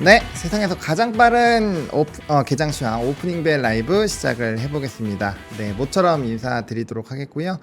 네, 세상에서 가장 빠른 개장 시황 오프닝 벨 라이브 시작을 해보겠습니다. 네, 모처럼 인사드리도록 하겠고요.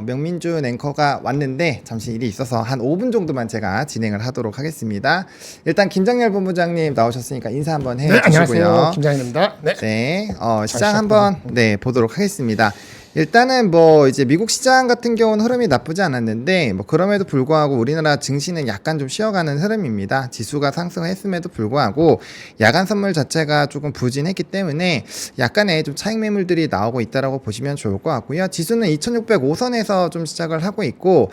명민준 앵커가 왔는데 잠시 일이 있어서 한 5분 정도만 제가 진행을 하도록 하겠습니다. 일단 김장렬 본부장님 나오셨으니까 인사 한번 해주시고요. 안녕하세요, 김장렬입니다. 네, 시장 한번 보도록 하겠습니다. 일단은 뭐 이제 미국 시장 같은 경우는 흐름이 나쁘지 않았는데 뭐 그럼에도 불구하고 우리나라 증시는 약간 좀 쉬어가는 흐름입니다. 지수가 상승했음에도 불구하고 야간 선물 자체가 조금 부진했기 때문에 약간의 좀 차익 매물들이 나오고 있다라고 보시면 좋을 것 같고요. 지수는 2605선에서 좀 시작을 하고 있고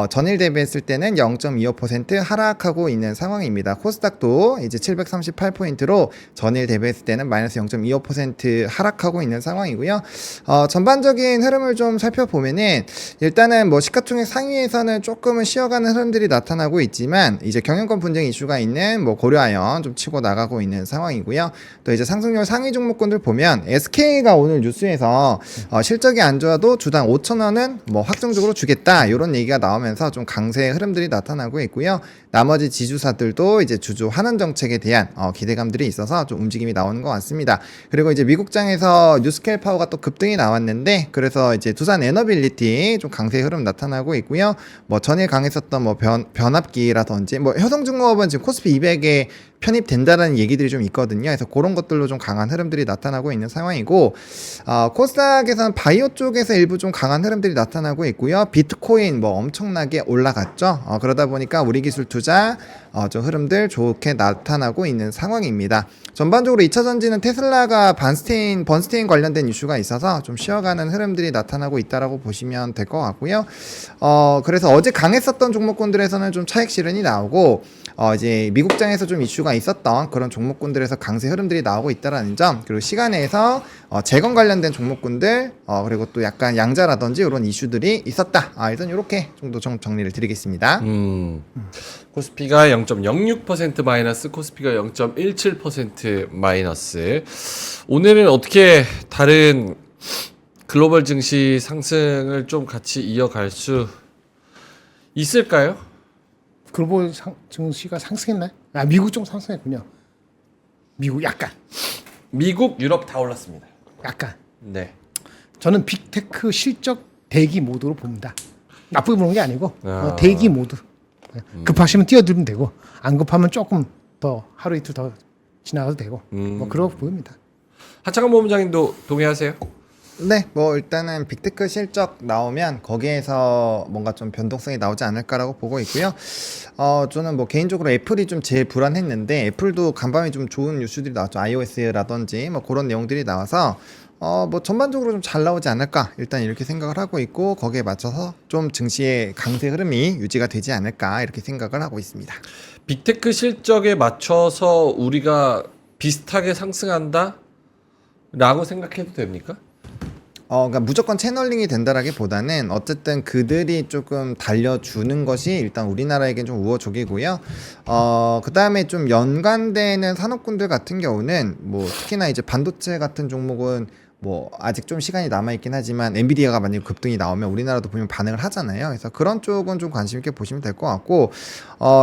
전일 대비했을 때는 0.25% 하락하고 있는 상황입니다. 코스닥도 이제 738포인트로 전일 대비했을 때는 마이너스 0.25% 하락하고 있는 상황이고요. 전반적인 흐름을 좀 살펴보면은 일단은 뭐 시가총액 상위에서는 조금은 쉬어가는 흐름들이 나타나고 있지만 이제 경영권 분쟁 이슈가 있는 뭐 고려아연 좀 치고 나가고 있는 상황이고요. 또 이제 상승률 상위 종목군들 보면 SK가 오늘 뉴스에서 실적이 안 좋아도 주당 5,000원은 뭐 확정적으로 주겠다 이런 얘기가 나오면서 좀 강세의 흐름들이 나타나고 있고요. 나머지 지주사들도 이제 주주 환원 정책에 대한 기대감들이 있어서 좀 움직임이 나오는 것 같습니다. 그리고 이제 미국장에서 뉴스케일 파워가 또 급등이 나왔는데 그래서 이제 두산 에너빌리티 좀 강세의 흐름 나타나고 있고요. 뭐 전일 강했었던 뭐 변압기라든지 뭐 효성중공업은 지금 코스피 200에 편입된다라는 얘기들이 좀 있거든요. 그래서 그런 것들로 좀 강한 흐름들이 나타나고 있는 상황이고 코스닥에서는 바이오 쪽에서 일부 좀 강한 흐름들이 나타나고 있고요. 비트코인 뭐 엄청나게 올라갔죠. 그러다 보니까 우리 기술 투자 좀 흐름들 좋게 나타나고 있는 상황입니다. 전반적으로 2차 전지는 테슬라가 번스테인 관련된 이슈가 있어서 좀 쉬어가는 흐름들이 나타나고 있다라고 보시면 될 것 같고요. 그래서 어제 강했었던 종목군들에서는 좀 차익 실현이 나오고 이제 미국장에서 좀 이슈가 있었던 그런 종목군들에서 강세 흐름들이 나오고 있다라는 점, 그리고 시간에서 재건 관련된 종목군들 그리고 또 약간 양자라든지 이런 이슈들이 있었다. 일단 이렇게 정도 정리를 드리겠습니다. 코스피가 0.06% 마이너스, 코스피가 0.17% 마이너스. 오늘은 어떻게 다른 글로벌 증시 상승을 좀 같이 이어갈 수 있을까요? 글로벌 증시가 상승했나요? 미국 좀 상승했군요. 미국 약간. 미국, 유럽 다 올랐습니다. 약간. 네. 저는 빅테크 실적 대기 모드로 봅니다. 나쁘게 보는 게 아니고 대기 모드. 급하시면 뛰어들면 되고 안 급하면 조금 더 하루 이틀 더 지나가도 되고 뭐 그렇게 보입니다. 하창원 본부장님도 동의하세요? 네, 뭐 일단은 빅테크 실적 나오면 거기에서 뭔가 좀 변동성이 나오지 않을까라고 보고 있고요. 저는 뭐 개인적으로 애플이 좀 제일 불안했는데 애플도 간밤에 좀 좋은 뉴스들이 나왔죠. iOS라든지 뭐 그런 내용들이 나와서 뭐 전반적으로 좀 잘 나오지 않을까 일단 이렇게 생각을 하고 있고 거기에 맞춰서 좀 증시의 강세 흐름이 유지가 되지 않을까 이렇게 생각을 하고 있습니다. 빅테크 실적에 맞춰서 우리가 비슷하게 상승한다? 라고 생각해도 됩니까? 그러니까 무조건 채널링이 된다라기보다는 어쨌든 그들이 조금 달려주는 것이 일단 우리나라에겐 좀 우호적이고요. 그 다음에 좀 연관되는 산업군들 같은 경우는 뭐 특히나 이제 반도체 같은 종목은 뭐 아직 좀 시간이 남아있긴 하지만 엔비디아가 만약에 급등이 나오면 우리나라도 보면 반응을 하잖아요. 그래서 그런 쪽은 좀 관심 있게 보시면 될 것 같고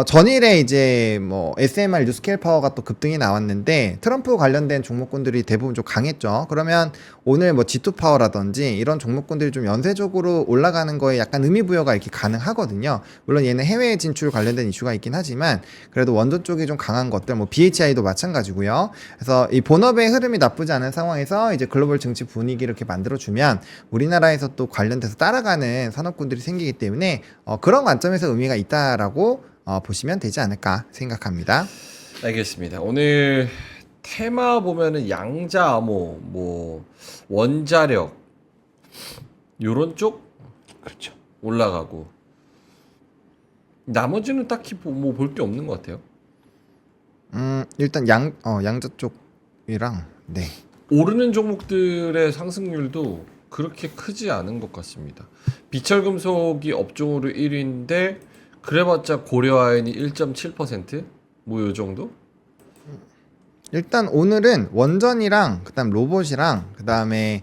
전일에 이제 뭐 SMR 뉴스케일 파워가 또 급등이 나왔는데 트럼프 관련된 종목군들이 대부분 좀 강했죠. 그러면 오늘 뭐 G2 파워라든지 이런 종목군들이 좀 연쇄적으로 올라가는 거에 약간 의미부여가 이렇게 가능하거든요. 물론 얘는 해외 진출 관련된 이슈가 있긴 하지만 그래도 원전 쪽이 좀 강한 것들 뭐 BHI도 마찬가지고요. 그래서 이 본업의 흐름이 나쁘지 않은 상황에서 이제 글로벌 정치 분위기를 이렇게 만들어주면 우리나라에서 또 관련돼서 따라가는 산업군들이 생기기 때문에 그런 관점에서 의미가 있다라고 보시면 되지 않을까 생각합니다. 알겠습니다. 오늘 테마 보면은 양자암호, 뭐 원자력 요런 쪽 그렇죠. 올라가고 나머지는 딱히 뭐 볼 게 없는 것 같아요. 일단 양자 쪽이랑 네. 오르는 종목들의 상승률도 그렇게 크지 않은 것 같습니다. 비철금속이 업종으로 1위인데 그래봤자 고려아연이 1.7%? 뭐 요 정도? 일단 오늘은 원전이랑 그다음 로봇이랑 그다음에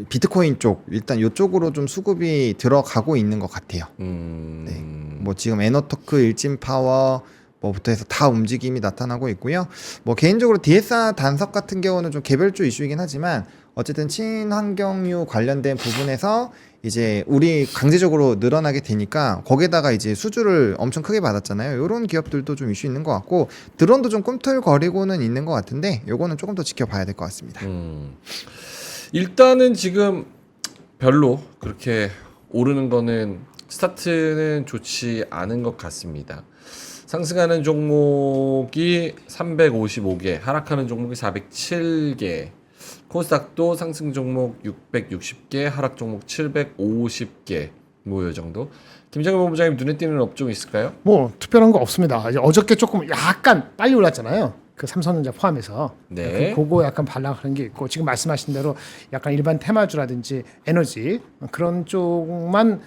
비트코인 쪽 일단 이쪽으로 좀 수급이 들어가고 있는 것 같아요. 네. 뭐 지금 에너토크, 일진파워, 뭐부터 해서 다 움직임이 나타나고 있고요. 뭐 개인적으로 DSR 단석 같은 경우는 좀 개별주 이슈이긴 하지만 어쨌든 친환경유 관련된 부분에서 이제 우리 강제적으로 늘어나게 되니까 거기에다가 이제 수주를 엄청 크게 받았잖아요. 이런 기업들도 좀 이슈 있는 것 같고 드론도 좀 꿈틀거리고는 있는 것 같은데 요거는 조금 더 지켜봐야 될 것 같습니다. 일단은 지금 별로 그렇게 오르는 거는 스타트는 좋지 않은 것 같습니다. 상승하는 종목이 355개, 하락하는 종목이 407개, 코스닥도 상승 종목 660개, 하락 종목 750개, 뭐 요 정도. 김정일 본부장님 눈에 띄는 업종 있을까요? 뭐 특별한 거 없습니다. 이제 어저께 조금 약간 빨리 올랐잖아요. 그 삼성전자 포함해서 네. 그거 약간 반락하는 게 있고 지금 말씀하신 대로 약간 일반 테마주라든지 에너지 그런 쪽만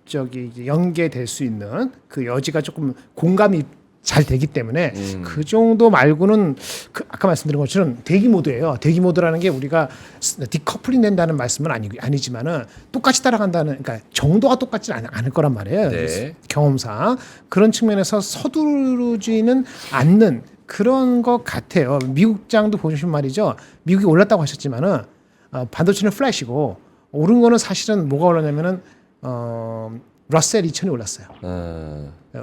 저기 이제 연계될 수 있는 그 여지가 조금 공감이 잘 되기 때문에 그 정도 말고는 그 아까 말씀드린 것처럼 대기 모드예요. 대기 모드라는 게 우리가 디커플링 된다는 말씀은 아니지만은 똑같이 따라간다는 그러니까 정도가 똑같지 않을 거란 말이에요. 네. 경험상 그런 측면에서 서두르지는 않는 그런 것 같아요. 미국장도 보시면 말이죠. 미국이 올랐다고 하셨지만은 반도체는 플래시고 오른 거는 사실은 뭐가 올랐냐면은 러셀 2000이 올랐어요.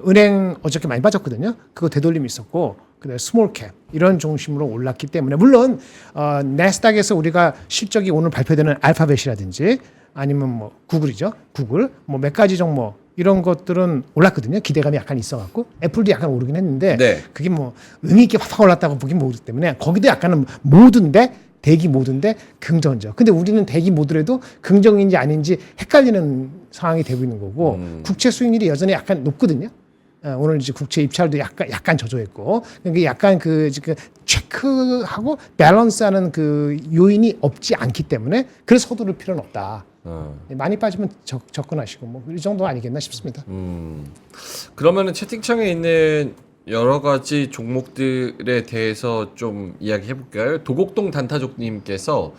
은행 어저께 많이 빠졌거든요. 그거 되돌림이 있었고 그다음에 스몰캡 이런 중심으로 올랐기 때문에 물론 나스닥에서 우리가 실적이 오늘 발표되는 알파벳이라든지 아니면 뭐 구글이죠. 구글 뭐 몇 가지 종목 이런 것들은 올랐거든요. 기대감이 약간 있어갖고 애플도 약간 오르긴 했는데 네. 그게 뭐 의미 있게 확 올랐다고 보긴 모르기 때문에 거기도 약간은 모드인데 대기 모드인데 긍정적. 근데 우리는 대기 모드라도 긍정인지 아닌지 헷갈리는 상황이 되고 있는 거고 국채 수익률이 여전히 약간 높거든요. 오늘 이제 국채 입찰도 약간 저조했고 그러니까 약간 그 지금 체크하고 밸런스하는 그 요인이 없지 않기 때문에 그래서 서두를 필요는 없다. 많이 빠지면 접근하시고 뭐 이 정도 아니겠나 싶습니다. 그러면은 채팅창에 있는 여러 가지 종목들에 대해서 좀 이야기해 볼까요? 도곡동 단타족님께서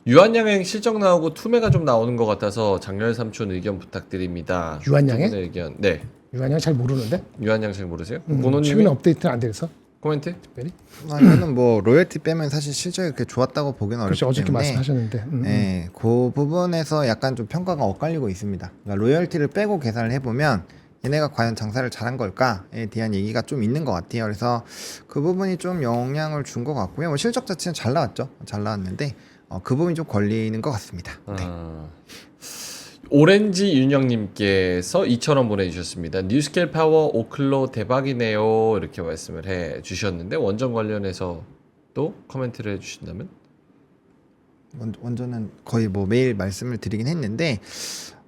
유한양행 실적 나오고 투매가 좀 나오는 것 같아서 장렬 삼촌 의견 부탁드립니다. 유한양행? 두 분의 의견. 네. 유한양 잘 모르는데 유한양 잘 모르세요? 최근에 모노님이 업데이트는 안 돼서 코멘트? 특별히 저는 뭐 로열티 빼면 사실 실적이 그렇게 좋았다고 보기는 어렵기 그렇죠. 어저께 때문에 말씀하셨는데 네, 그 부분에서 약간 좀 평가가 엇갈리고 있습니다. 그러니까 로열티를 빼고 계산을 해보면 얘네가 과연 장사를 잘한 걸까에 대한 얘기가 좀 있는 것 같아요. 그래서 그 부분이 좀 영향을 준 것 같고요. 뭐 실적 자체는 잘 나왔죠. 잘 나왔는데 그 부분이 좀 걸리는 것 같습니다. 네. 오렌지 윤영님께서 2,000원 보내주셨습니다. 뉴스케일 파워 오클로 대박이네요. 이렇게 말씀을 해주셨는데 원전 관련해서 또 코멘트를 해주신다면? 원전은 거의 뭐 매일 말씀을 드리긴 했는데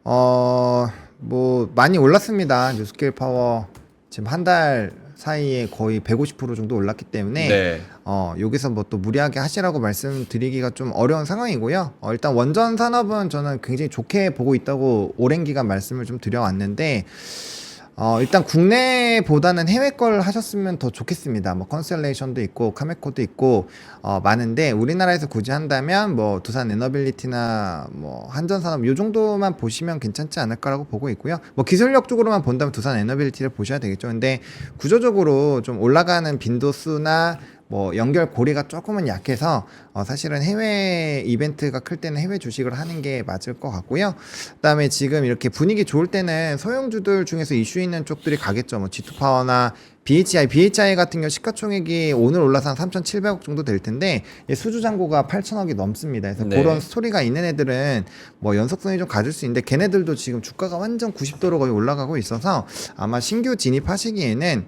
뭐 많이 올랐습니다. 뉴스케일 파워 지금 한 달 사이에 거의 150% 정도 올랐기 때문에 네. 여기서 뭐 또 무리하게 하시라고 말씀드리기가 좀 어려운 상황이고요. 일단 원전 산업은 저는 굉장히 좋게 보고 있다고 오랜 기간 말씀을 좀 드려왔는데 일단 국내보다는 해외 걸 하셨으면 더 좋겠습니다. 뭐 컨셀레이션도 있고 카메코도 있고 많은데 우리나라에서 굳이 한다면 뭐 두산 에너빌리티나 뭐 한전산업 요 정도만 보시면 괜찮지 않을까라고 보고 있고요. 뭐 기술력 쪽으로만 본다면 두산 에너빌리티를 보셔야 되겠죠. 근데 구조적으로 좀 올라가는 빈도수나 뭐 연결 고리가 조금은 약해서 사실은 해외 이벤트가 클 때는 해외 주식을 하는 게 맞을 것 같고요. 그다음에 지금 이렇게 분위기 좋을 때는 소형주들 중에서 이슈 있는 쪽들이 가겠죠. 뭐 G2파워나 BHI 같은 경우 시가총액이 오늘 올라서 한 3,700억 정도 될 텐데 수주 잔고가 8,000억이 넘습니다. 그래서 네. 그런 스토리가 있는 애들은 뭐 연속성이 좀 가질 수 있는데 걔네들도 지금 주가가 완전 90도로 거의 올라가고 있어서 아마 신규 진입하시기에는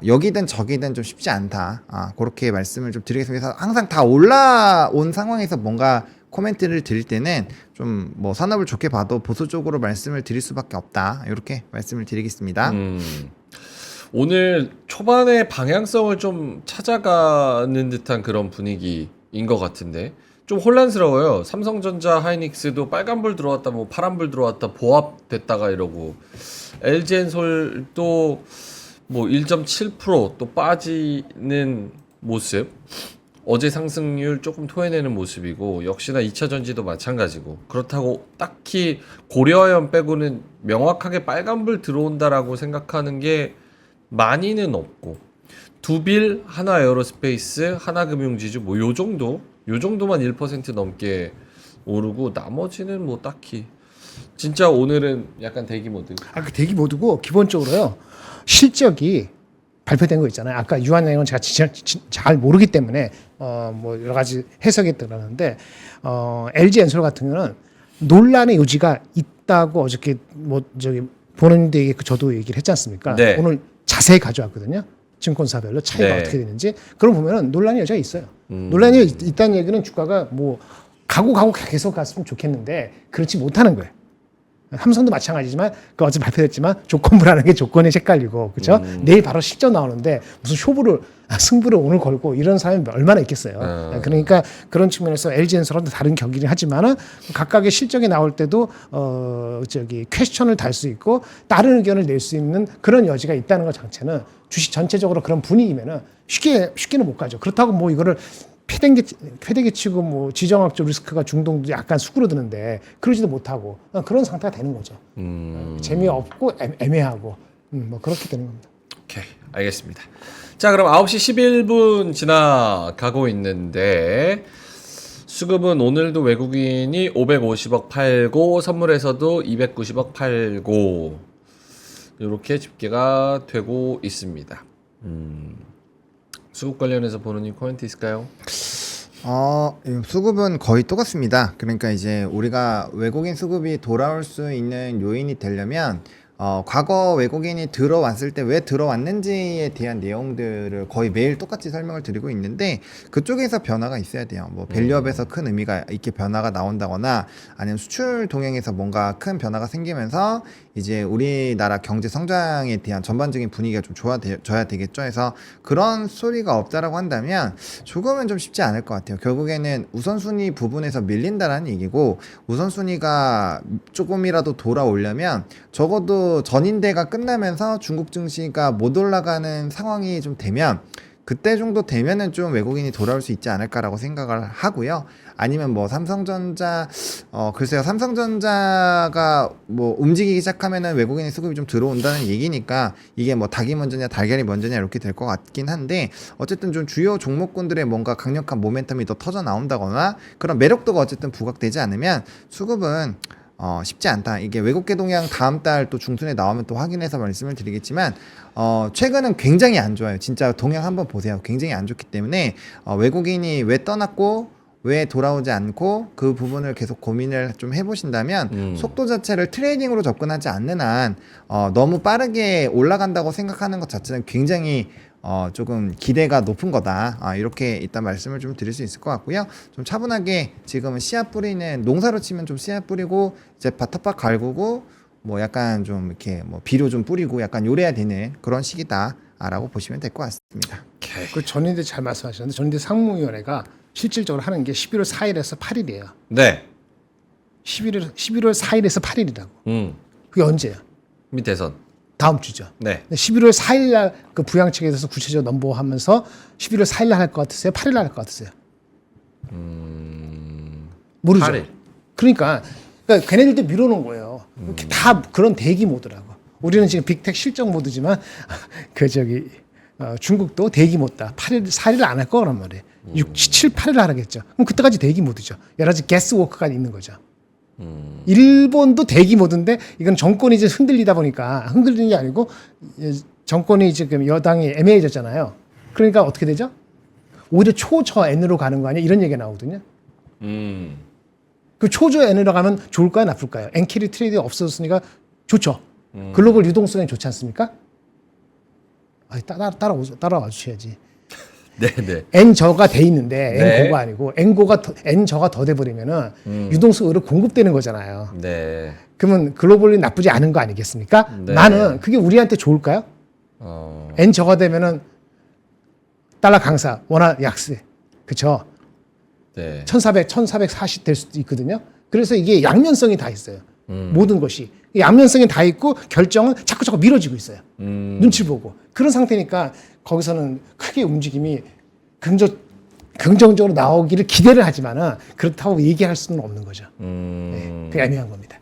여기든 저기든 좀 쉽지 않다. 그렇게 말씀을 좀 드리겠습니다. 그래서 항상 다 올라온 상황에서 뭔가 코멘트를 드릴 때는 좀 뭐 산업을 좋게 봐도 보수적으로 말씀을 드릴 수밖에 없다. 이렇게 말씀을 드리겠습니다. 오늘 초반에 방향성을 좀 찾아가는 듯한 그런 분위기인 것 같은데 좀 혼란스러워요. 삼성전자, 하이닉스도 빨간불 들어왔다, 뭐 파란불 들어왔다, 보합됐다가 이러고 LG엔솔도 뭐 1.7% 또 빠지는 모습. 어제 상승률 조금 토해내는 모습이고 역시나 2차전지도 마찬가지고 그렇다고 딱히 고려아연 빼고는 명확하게 빨간불 들어온다라고 생각하는 게 많이는 없고 두빌, 하나 에어로스페이스, 하나 금융지주 뭐 요 정도만 1% 넘게 오르고 나머지는 뭐 딱히 진짜 오늘은 약간 대기 모드. 그 대기 모드고 기본적으로요 실적이 발표된 거 있잖아요. 아까 유한 내용은 제가 잘 모르기 때문에 뭐 여러 가지 해석이 들어가는데 LG 엔솔 같은 경우는 논란의 요지가 있다고 어저께 뭐 저기 보는데 저도 얘기를 했지 않습니까? 네. 오늘 자세히 가져왔거든요. 증권사별로 차이가 네. 어떻게 되는지. 그럼 보면은 논란의 여지가 있어요. 논란이 있다는 얘기는 주가가 뭐 가고 계속 갔으면 좋겠는데 그렇지 못하는 거예요. 삼성도 마찬가지지만 그 어제 발표됐지만 조건 불안한 게 조건이 헷갈리고 그렇죠? 내일 바로 실적 나오는데 무슨 승부를 오늘 걸고 이런 사람이 얼마나 있겠어요. 그러니까 그런 측면에서 LG엔솔은 다른 경기를 하지만은 각각의 실적이 나올 때도 저기 퀘스천을 달 수 있고 다른 의견을 낼 수 있는 그런 여지가 있다는 것 자체는 주식 전체적으로 그런 분위기면은 쉽게는 못 가죠. 그렇다고 뭐 이거를 패대기 치고 뭐 지정학적 리스크가 중동도 약간 수그러드는데 그러지도 못하고 그런 상태가 되는 거죠. 재미없고 애매하고 뭐 그렇게 되는 겁니다. 오케이, 알겠습니다. 자, 그럼 9시 11분 지나가고 있는데 수급은 오늘도 외국인이 550억 팔고 선물에서도 290억 팔고 이렇게 집계가 되고 있습니다. 수급 관련해서 보는 코멘트 있을까요? 수급은 거의 똑같습니다. 그러니까 이제 우리가 외국인 수급이 돌아올 수 있는 요인이 되려면 과거 외국인이 들어왔을 때 왜 들어왔는지에 대한 내용들을 거의 매일 똑같이 설명을 드리고 있는데 그쪽에서 변화가 있어야 돼요. 뭐 밸류업에서 큰 의미가 있게 변화가 나온다거나 아니면 수출 동향에서 뭔가 큰 변화가 생기면서 이제 우리나라 경제 성장에 대한 전반적인 분위기가 좀 좋아져야 되겠죠. 해서 그런 소리가 없다라고 한다면 조금은 좀 쉽지 않을 것 같아요. 결국에는 우선순위 부분에서 밀린다라는 얘기고 우선순위가 조금이라도 돌아오려면 적어도 전인대가 끝나면서 중국 증시가 못 올라가는 상황이 좀 되면 그때 정도 되면은 좀 외국인이 돌아올 수 있지 않을까라고 생각을 하고요. 아니면 뭐 삼성전자 글쎄요. 삼성전자가 뭐 움직이기 시작하면은 외국인의 수급이 좀 들어온다는 얘기니까 이게 뭐 닭이 먼저냐 달걀이 먼저냐 이렇게 될 것 같긴 한데 어쨌든 좀 주요 종목군들의 뭔가 강력한 모멘텀이 더 터져 나온다거나 그런 매력도가 어쨌든 부각되지 않으면 수급은 쉽지 않다. 이게 외국계 동향 다음 달 또 중순에 나오면 또 확인해서 말씀을 드리겠지만 최근은 굉장히 안 좋아요. 진짜 동향 한번 보세요. 굉장히 안 좋기 때문에 외국인이 왜 떠났고 왜 돌아오지 않고 그 부분을 계속 고민을 좀 해보신다면 속도 자체를 트레이딩으로 접근하지 않는 한 너무 빠르게 올라간다고 생각하는 것 자체는 굉장히 조금 기대가 높은 거다. 이렇게 일단 말씀을 좀 드릴 수 있을 것 같고요. 좀 차분하게 지금은 씨앗 뿌리는 농사로 치면 좀 씨앗 뿌리고 이제 텃밭 갈구고 뭐 약간 좀 이렇게 뭐 비료 좀 뿌리고 약간 요래야 되는 그런 시기다라고 보시면 될 것 같습니다. 그 전인대 잘 말씀하셨는데 전인대 상무위원회가 실질적으로 하는 게 11월 4일에서 8일이에요. 네. 11월 4일에서 8일이라고. 그게 언제야? 밑에선. 다음 주죠. 네. 11월 4일 날 그 부양책에 대해서 구체적으로 넘보하면서 11월 4일 날 할 것 같으세요? 8일 날 할 것 같으세요? 모르죠. 8일. 그러니까 걔네들도 미뤄놓은 거예요. 다 그런 대기 모드라고. 우리는 지금 빅텍 실적 모드지만 중국도 대기 모드다. 8일, 4일을 안 할 거란 말이에요. 6, 7, 8일 하겠죠. 그럼 그때까지 대기 모드죠. 여러 가지 게스워크가 있는 거죠. 일본도 대기 모드인데 이건 정권이 이제 흔들리다 보니까 흔들리는 게 아니고 정권이 지금 여당이 애매해졌잖아요. 그러니까 어떻게 되죠? 오히려 초저 N으로 가는 거 아니야? 이런 얘기가 나오거든요. 그 초저 N으로 가면 좋을까요? 나쁠까요? N캐리 트레이드 없어졌으니까 좋죠. 글로벌 유동성이 좋지 않습니까? 따라와 주셔야지. 네네. N저가 돼 있는데 네. N고가 아니고 N저가 더 돼버리면은 유동성 의료 공급되는 거잖아요. 네. 그러면 글로벌리 나쁘지 않은 거 아니겠습니까? 네. 나는 그게 우리한테 좋을까요? N저가 되면은 달러 강사, 원화 약세, 그쵸? 네. 1440 될 수도 있거든요. 그래서 이게 양면성이 다 있어요. 모든 것이. 양면성이 다 있고 결정은 자꾸 미뤄지고 있어요. 눈치 보고. 그런 상태니까 거기서는 크게 움직임이 긍정적으로 나오기를 기대를 하지만은 그렇다고 얘기할 수는 없는 거죠. 네, 그게 애매한 겁니다.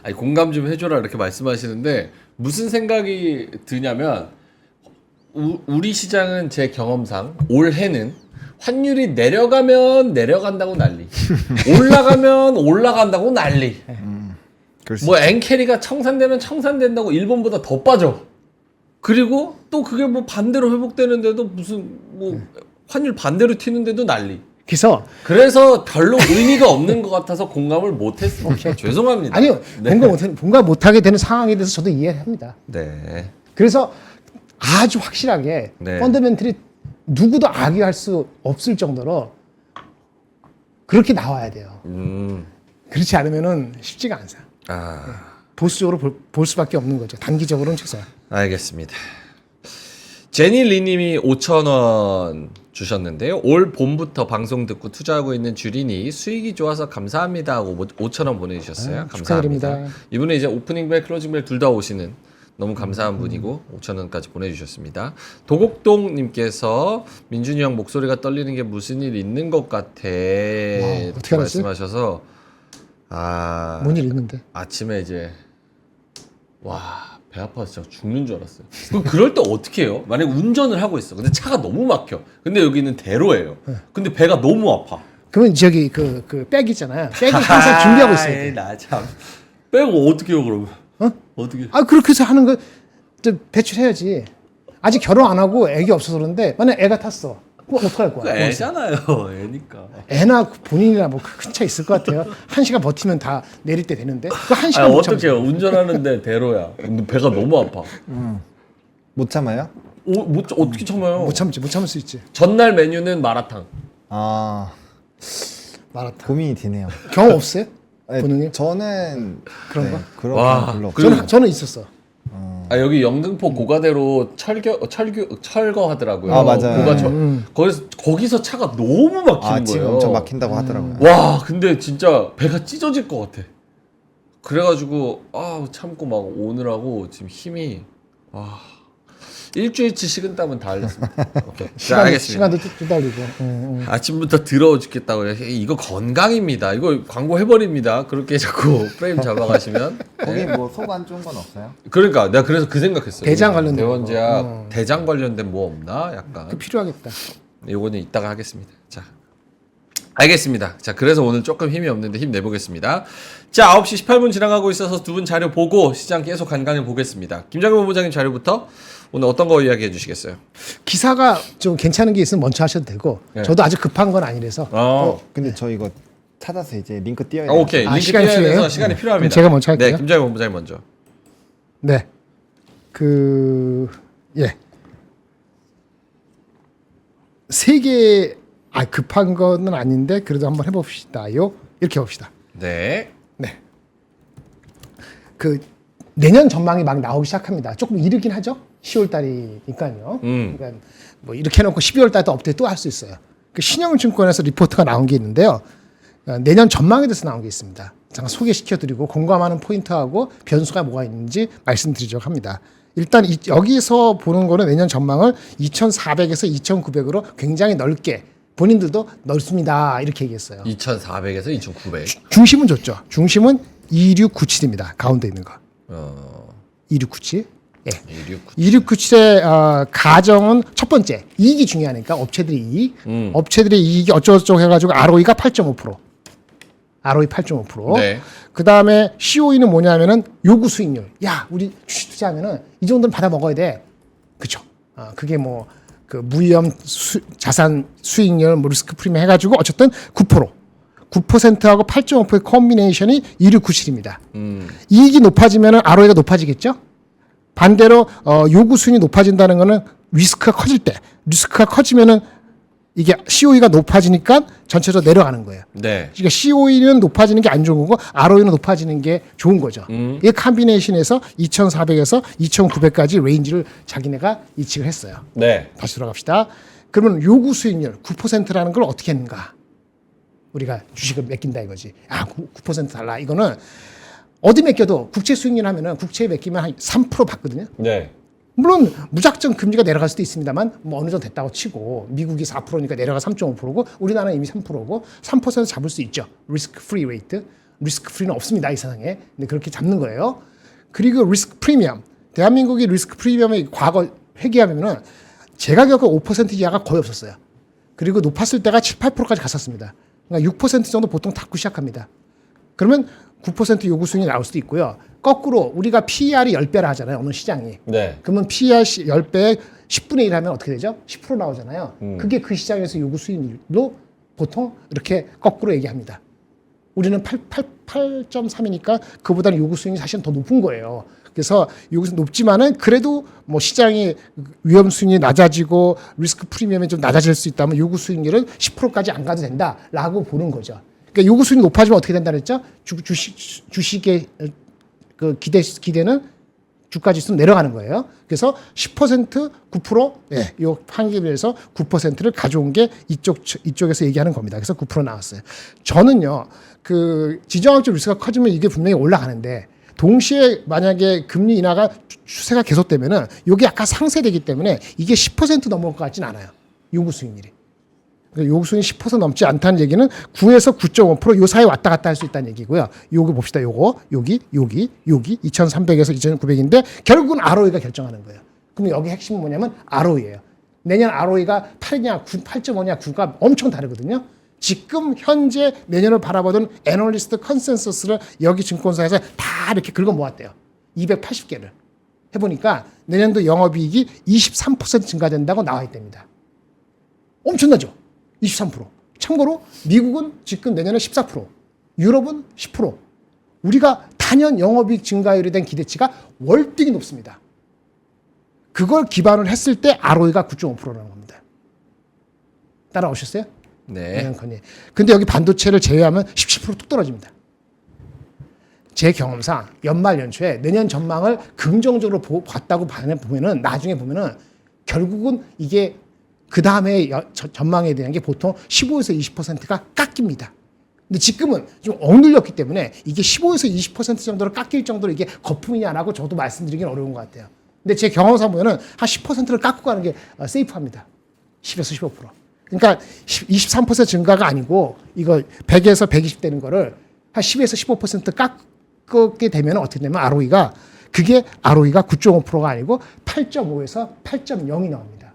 아니, 공감 좀 해줘라 이렇게 말씀하시는데 무슨 생각이 드냐면 우리 시장은 제 경험상 올해는 환율이 내려가면 내려간다고 난리, 올라가면 올라간다고 난리. 뭐 엔캐리가 청산되면 청산된다고 일본보다 더 빠져. 그리고 또 그게 뭐 반대로 회복되는데도 무슨 뭐 환율 반대로 튀는데도 난리. 그래서 별로 의미가 없는 것 같아서 공감을 못했습니다. 죄송합니다. 아니요, 네. 공감 못하게 되는 상황에 대해서 저도 이해합니다. 네. 그래서 아주 확실하게 네. 펀더멘털이 누구도 악의할 수 없을 정도로 그렇게 나와야 돼요. 그렇지 않으면은 쉽지가 않아요. 보수적으로 볼 수밖에 없는 거죠. 단기적으로는 최소한. 알겠습니다. 제니 리님이 5,000원 주셨는데요. 올 봄부터 방송 듣고 투자하고 있는 주린이 수익이 좋아서 감사합니다 하고 5,000원 보내주셨어요. 감사합니다. 축하드립니다. 이분은 이제 오프닝 벨, 클로징 벨 둘 다 오시는 너무 감사한 분이고 5,000원까지 보내주셨습니다. 도곡동님께서 민준이 형 목소리가 떨리는 게 무슨 일 있는 것 같아 어떻게 알았지? 말씀하셔서 뭔 일 있는데? 아침에 이제 배 아파서 진짜 죽는 줄 알았어요. 그럴 때 어떻게 해요? 만약에 운전을 하고 있어. 근데 차가 너무 막혀. 근데 여기는 대로예요. 근데 배가 너무 아파. 그러면 저기 그 백 있잖아요. 백을 항상 준비하고 있어야 돼. 나 참. 백을 어떻게 해요 그러면? 어떻게? 그렇게 해서 하는 거 배출해야지. 아직 결혼 안 하고 애기 없어서 그런데 만약 애가 탔어. 그럼 어떡할 거야? 애잖아요. 애니까. 애나 본인이나 뭐 큰 차 있을 것 같아요. 1시간 버티면 다 내릴 때 되는데 그 1시간 못 어떻게 해요? 운전하는데 대로야. 근데 배가 너무 아파. 못 참아요? 어떻게 참아요? 못 참을 수 있지. 전날 메뉴는 마라탕. 마라탕. 고민이 되네요. 경험 없어요? 네, 본능이? 저는 그런 거? 그런 와, 건 별로 없어요. 저는 있었어. 여기 영등포 고가대로 철거하더라고요. 맞아요. 거기서 차가 너무 막히는 지금 거예요. 엄청 막힌다고 하더라고요. 와, 근데 진짜 배가 찢어질 것 같아. 그래가지고 참고 막 오느라고 지금 힘이 일주일치 식은땀은 다 흘렸습니다. 오케이. 자, 알겠습니다. 시간도 뜯달리고. 아침부터 더러워 죽겠다고 이거 건강입니다. 이거 광고 해버립니다. 그렇게 자꾸 프레임 잡아가시면. 거기 뭐 속 안 좋은 건 없어요? 그러니까 내가 그래서 그 생각했어요. 대장 관련된 대원제약 대장 관련된 뭐 없나? 약간. 그 필요하겠다. 요거는 이따가 하겠습니다. 자, 알겠습니다. 자, 그래서 오늘 조금 힘이 없는데 힘내보겠습니다. 자, 9시 18분 지나가고 있어서 두 분 자료 보고 시장 계속 간간히 보겠습니다. 김장현 본부장님 자료부터 오늘 어떤 거 이야기해 주시겠어요? 기사가 좀 괜찮은 게 있으면 먼저 하셔도 되고 네. 저도 아주 급한 건 아니라서 근데 저 이거 찾아서 이제 링크 띄워야 돼요. 오케이. 링크 시간이 띄워야 돼서 필요해요? 시간이 네. 필요합니다. 그럼 제가 먼저 할게요. 네, 김장현 본부장님 먼저. 네. 세 개 급한 거는 아닌데 그래도 한번 해봅시다요. 이렇게 봅시다. 네. 네. 그 내년 전망이 막 나오기 시작합니다. 조금 이르긴 하죠. 10월 달이니까요. 그러니까 뭐 이렇게 해놓고 12월 달도 업데이트 또 할 수 있어요. 그 신영증권에서 리포트가 나온 게 있는데요. 내년 전망에 대해서 나온 게 있습니다. 잠깐 소개시켜드리고 공감하는 포인트하고 변수가 뭐가 있는지 말씀드리려고 합니다. 일단 여기서 보는 거는 내년 전망을 2,400에서 2,900으로 굉장히 넓게 본인들도 넓습니다. 이렇게 얘기했어요. 2,400에서 2,900. 중심은 줬죠. 중심은 2697입니다. 가운데 있는 거. 2697. 예. 2697의 가정은 첫 번째 이익이 중요하니까 업체들의 이익. 업체들의 이익이 어쩌고저쩌고 해가지고 ROE가 8.5%. ROE 8.5%. 네. 그 다음에 COE는 뭐냐면은 요구 수익률. 야, 우리 주식 투자하면은 이 정도는 받아 먹어야 돼. 그쵸? 그게 뭐 그 무위험 자산 수익률, 뭐 리스크 프리미엄 해가지고 어쨌든 9%. 9%하고 8.5%의 콤비네이션이 2697입니다. 이익이 높아지면 ROE가 높아지겠죠? 반대로 요구 수익이 높아진다는 거는 리스크가 커질 때, 리스크가 커지면은 이게 COE가 높아지니까 전체적으로 내려가는 거예요. 네. 그러니까 COE는 높아지는 게 안 좋은 거고 ROE는 높아지는 게 좋은 거죠. 이 콤비네이션에서 2,400에서 2,900까지 레인지를 자기네가 예측을 했어요. 네. 다시 돌아갑시다. 그러면 요구 수익률 9%라는 걸 어떻게 했는가? 우리가 주식을 맡긴다 이거지. 9% 달라. 이거는 어디 맡겨도 국채 수익률 하면은 국채에 맡기면 한 3% 받거든요. 네. 물론 무작정 금리가 내려갈 수도 있습니다만 뭐 어느 정도 됐다고 치고 미국이 4%니까 내려가 3.5%고 우리나라는 이미 3%고 3% 잡을 수 있죠. 리스크 프리 레이트. 리스크 프리는 없습니다. 이 세상에. 근데 그렇게 잡는 거예요. 그리고 리스크 프리미엄. 대한민국이 리스크 프리미엄의 과거 회귀하면은 제가 겪은 5% 이하가 거의 없었어요. 그리고 높았을 때가 7, 8%까지 갔었습니다. 그러니까 6% 정도 보통 닫고 시작합니다. 그러면 9% 요구 수익이 나올 수도 있고요. 거꾸로 우리가 PER이 10배라 하잖아요. 어느 시장이. 네. 그러면 PER 10배에 10분의 1 하면 어떻게 되죠? 10% 나오잖아요. 그게 그 시장에서 요구 수익률로 보통 이렇게 거꾸로 얘기합니다. 우리는 8.3이니까 그보다는 요구 수익이 사실은 더 높은 거예요. 그래서 여기서 높지만은 그래도 뭐 시장이 위험 수익이 낮아지고 리스크 프리미엄이 좀 낮아질 수 있다면 요구 수익률은 10%까지 안 가도 된다라고 보는 거죠. 그러니까 요구 수익이 높아지면 어떻게 된다 그랬죠? 주식의 그 기대는 주가 지수는 내려가는 거예요. 그래서 10% 9% 예, 요 판결에서 9%를 가져온 게 이쪽에서 얘기하는 겁니다. 그래서 9% 나왔어요. 저는요. 그 지정학적 리스크가 커지면 이게 분명히 올라가는데 동시에 만약에 금리 인하가 추세가 계속되면은 이게 약간 상쇄되기 때문에 이게 10% 넘을 것 같진 않아요. 요구 수익률이. 그러니까 요구 수익이 10% 넘지 않다는 얘기는 9에서 9.5%요 사이에 왔다 갔다 할 수 있다는 얘기고요. 요거 봅시다. 요거 여기 2,300에서 2,900인데 결국은 ROE가 결정하는 거예요. 그럼 여기 핵심은 뭐냐면 ROE예요. 내년 ROE가 8이냐 8.5냐 9가 엄청 다르거든요. 지금 현재 내년을 바라보던 애널리스트 컨센서스를 여기 증권사에서 다 이렇게 긁어 모았대요. 280개를 해보니까 내년도 영업이익이 23% 증가된다고 나와 있답니다. 엄청나죠? 23%. 참고로 미국은 지금 내년에 14%, 유럽은 10%. 우리가 단연 영업이익 증가율에 대한 기대치가 월등히 높습니다. 그걸 기반을 했을 때 ROE가 9.5%라는 겁니다. 따라오셨어요? 네. 근데 여기 반도체를 제외하면 17%뚝 떨어집니다. 제 경험상 연말 연초에 내년 전망을 긍정적으로 봤다고 보면은 나중에 보면은 결국은 이게 그 다음에 전망에 대한 게 보통 15에서 20%가 깎입니다. 근데 지금은 좀 억눌렸기 때문에 이게 15에서 20% 정도로 깎일 정도로 이게 거품이냐 안 하고 저도 말씀드리긴 어려운 것 같아요. 근데 제 경험상 보면은 한 10%를 깎고 가는 게 세이프합니다. 10에서 15%. 그러니까 23% 증가가 아니고 이거 100에서 120 되는 거를 한 10에서 15% 깎게 되면 어떻게 되면 ROE가 9.5%가 아니고 8.5에서 8.0이 나옵니다.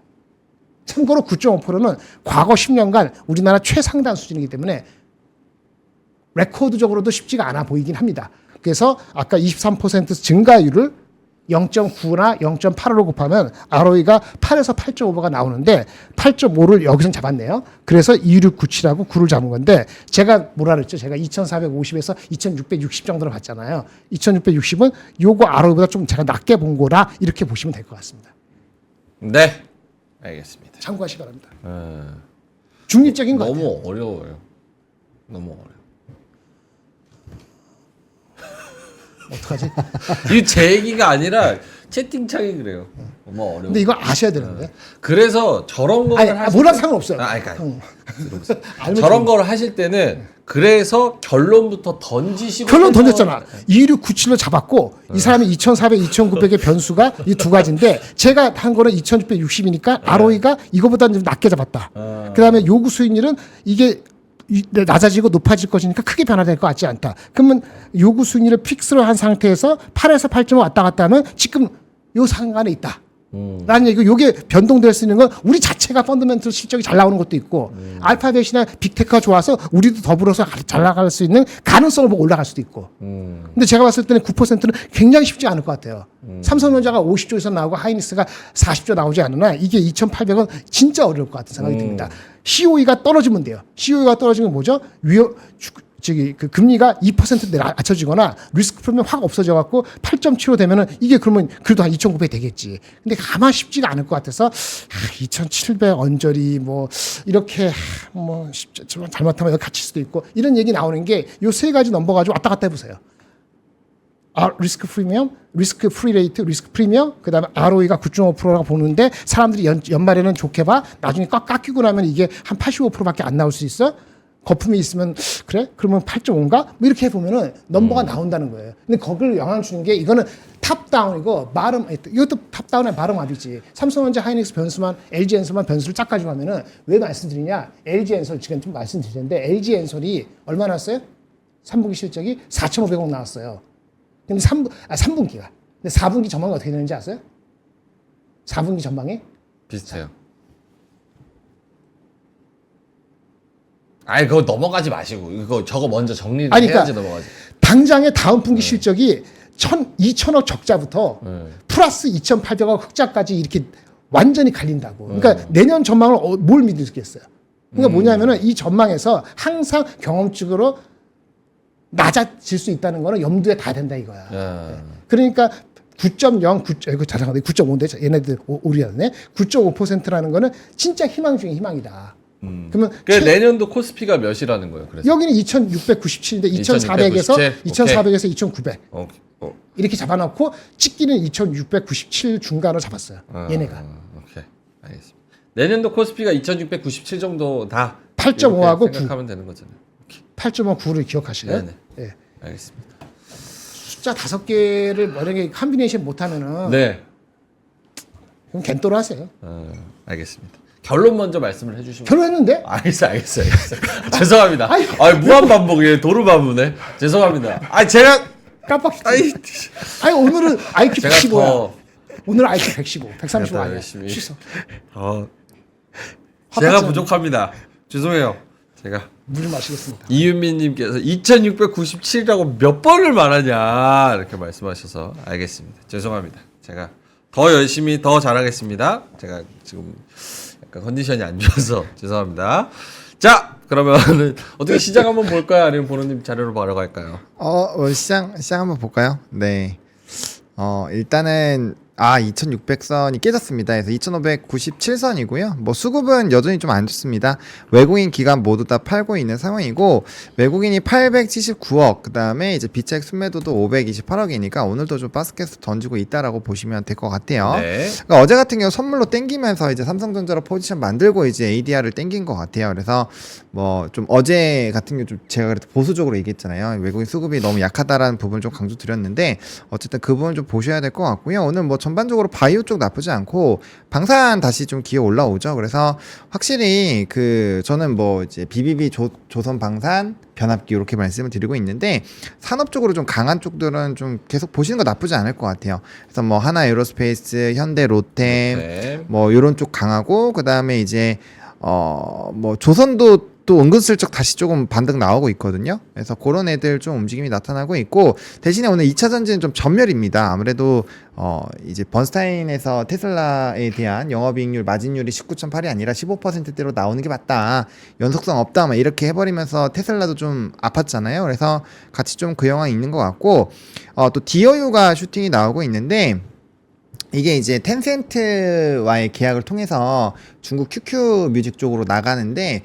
참고로 9.5%는 과거 10년간 우리나라 최상단 수준이기 때문에 레코드적으로도 쉽지가 않아 보이긴 합니다. 그래서 아까 23% 증가율을 0.9나 0.85로 곱하면 ROE가 8에서 8.5가 나오는데 8.5를 여기서 잡았네요. 그래서 2697하고 9를 잡은 건데 제가 뭐라 그랬죠? 제가 2450에서 2660 정도를 봤잖아요. 2660은 요거 ROE보다 좀 제가 낮게 본 거라 이렇게 보시면 될 것 같습니다. 네. 알겠습니다. 참고하시기 바랍니다. 중립적인 것 같아요. 너무 어려워요. 너무 어려워. 어떡하지? 이게 제 얘기가 아니라 채팅창이 그래요. 너무 어려워. 근데 이거 아셔야 되는데. 그래서 저런 거를 아니, 뭐랑 상관없어요. 그러니까 알면 저런 거를 하실 때는 그래서 결론부터 던지시고 결론 던졌잖아. 2697로 잡았고 이 사람이 2400, 2900의 변수가 이 두 가지인데 제가 한 거는 2660이니까 ROE가 이거보다는 좀 낮게 잡았다. 그다음에 요구 수익률은 이게 낮아지고 높아질 것이니까 크게 변화될 것 같지 않다. 그러면 요구 수익률을 픽스로 한 상태에서 8에서 8.5 왔다 갔다 하면 지금 요 상간에 있다. 라는 얘기고 요게 변동될 수 있는 건 우리 자체가 펀더멘털 실적이 잘 나오는 것도 있고 알파벳이나 빅테크가 좋아서 우리도 더불어서 잘 나갈 수 있는 가능성을 보고 올라갈 수도 있고 근데 제가 봤을 때는 9%는 굉장히 쉽지 않을 것 같아요. 삼성전자가 50조 이상 나오고 하이닉스가 40조 나오지 않으나 이게 2,800은 진짜 어려울 것 같은 생각이 듭니다. COE가 떨어지면 돼요. COE가 떨어지면 뭐죠? 그 금리가 2% 낮춰지거나 리스크 프리미엄 확 없어져 갖고 8.75 되면은 이게 그러면 그래도 한 2,900 되겠지. 근데 가만 쉽지가 않을 것 같아서 2,700 언저리 뭐 이렇게 뭐 잘못하면 여기 갇힐 수도 있고 이런 얘기 나오는 게 요 세 가지 넘버 가지고 왔다 갔다 해보세요. 리스크 프리미엄, 리스크 프리 레이트, 리스크 프리미엄, 그다음에 ROE가 9.5%라고 보는데 사람들이 연말에는 좋게 봐. 나중에 깎이고 나면 이게 한 85%밖에 안 나올 수 있어. 거품이 있으면 그래? 그러면 8.5인가? 뭐 이렇게 해보면은 넘버가 나온다는 거예요. 근데 거기를 영향 주는 게 이거는 탑다운이고 이것도 탑다운의 바람압이지. 삼성전자 하이닉스 변수만 LG엔솔만 변수를 쫙 가지고 하면은 왜 말씀드리냐? LG엔솔 지금 좀 말씀드리는데 LG엔솔이 얼마 나왔어요? 3분기 실적이 4,500억 나왔어요. 근데 3분기가 근데 4분기 전망이 어떻게 되는지 아세요? 4분기 전망이 비슷해요. 아이 그거 넘어가지 마시고 이거 저거 먼저 정리를 아니, 해야지 그러니까 넘어가지. 당장의 다음 분기 실적이 2천억 적자부터 네. 플러스 2,800억 흑자까지 이렇게 완전히 갈린다고. 그러니까 내년 전망을 뭘 믿으겠어요? 그러니까 뭐냐면은 이 전망에서 항상 경험적으로 낮아질 수 있다는 거는 염두에 다 된다 이거야. 야. 그러니까 9.0, 9, 이거 자랑하네. 9.5인데 얘네들 오리라네. 9.5%라는 거는 진짜 희망 중에 희망이다. 그러면 그 내년도 코스피가 몇이라는 거예요? 그래서 여기는 2,697인데 2,400에서 2,400에서 2,900 이렇게 잡아놓고 찍기는 2,697 중간으로 잡았어요. 얘네가 오케이 알겠습니다. 내년도 코스피가 2,697 정도 다 8.5하고 9 생각하면 되는 거잖아요. 8.5, 9를 기억하시나요? 네네. 예. 알겠습니다. 숫자 5개를 만약에 컴비네이션 못하면은 네. 그럼 겐또로 하세요. 알겠습니다. 결론 먼저 말씀을 해주시면. 결혼했는데? 알겠어요. 죄송합니다. 무한 반복이에요. 도루 반복네. 죄송합니다. 제가 깜빡했어요. 아니 오늘은 IQ 제가 115야. 더 오늘 IQ 115, 135 제가 더 아니야. 열심히. 취소. 제가 부족합니다. 죄송해요. 제가 물 마시겠습니다. 이윤민님께서 2,697이라고 몇 번을 말하냐 이렇게 말씀하셔서 알겠습니다. 죄송합니다. 제가 더 열심히 더 잘하겠습니다. 제가 지금 약간 컨디션이 안 좋아서 죄송합니다. 자 그러면은 어떻게 시작 한번 볼까요? 아니면 보노님 자료로 바로 갈까요? 시장 한번 볼까요? 네. 일단은 2,600선이 깨졌습니다. 그래서 2,597선이고요. 뭐 수급은 여전히 좀 안 좋습니다. 외국인 기관 모두 다 팔고 있는 상황이고 외국인이 879억, 그다음에 이제 비차익 순매도도 528억이니까 오늘도 좀 바스켓에서 던지고 있다라고 보시면 될 것 같아요. 네. 그러니까 어제 같은 경우 선물로 땡기면서 이제 삼성전자로 포지션 만들고 이제 ADR을 땡긴 것 같아요. 그래서 뭐 좀 어제 같은 경우 좀 제가 그래도 보수적으로 얘기했잖아요. 외국인 수급이 너무 약하다라는 부분 좀 강조 드렸는데 어쨌든 그 부분 좀 보셔야 될 것 같고요. 오늘 뭐 전반적으로 바이오 쪽 나쁘지 않고 방산 다시 좀 기어 올라오죠. 그래서 확실히 저는 뭐 이제 BBB 조선 방산 변압기 이렇게 말씀을 드리고 있는데 산업 쪽으로 좀 강한 쪽들은 좀 계속 보시는 거 나쁘지 않을 것 같아요. 그래서 뭐 하나 에어로스페이스, 현대 로템 뭐 이런 쪽 강하고 그다음에 이제 뭐 조선도 또 은근슬쩍 다시 조금 반등 나오고 있거든요. 그래서 그런 애들 좀 움직임이 나타나고 있고 대신에 오늘 2차 전지는 좀 전멸입니다. 아무래도 이제 번스타인에서 테슬라에 대한 영업이익률 마진율이 19.8이 아니라 15%대로 나오는 게 맞다. 연속성 없다. 막 이렇게 해버리면서 테슬라도 좀 아팠잖아요. 그래서 같이 좀 그 영향이 있는 것 같고 또 디어유가 슈팅이 나오고 있는데 이게 이제 텐센트와의 계약을 통해서 중국 QQ 뮤직 쪽으로 나가는데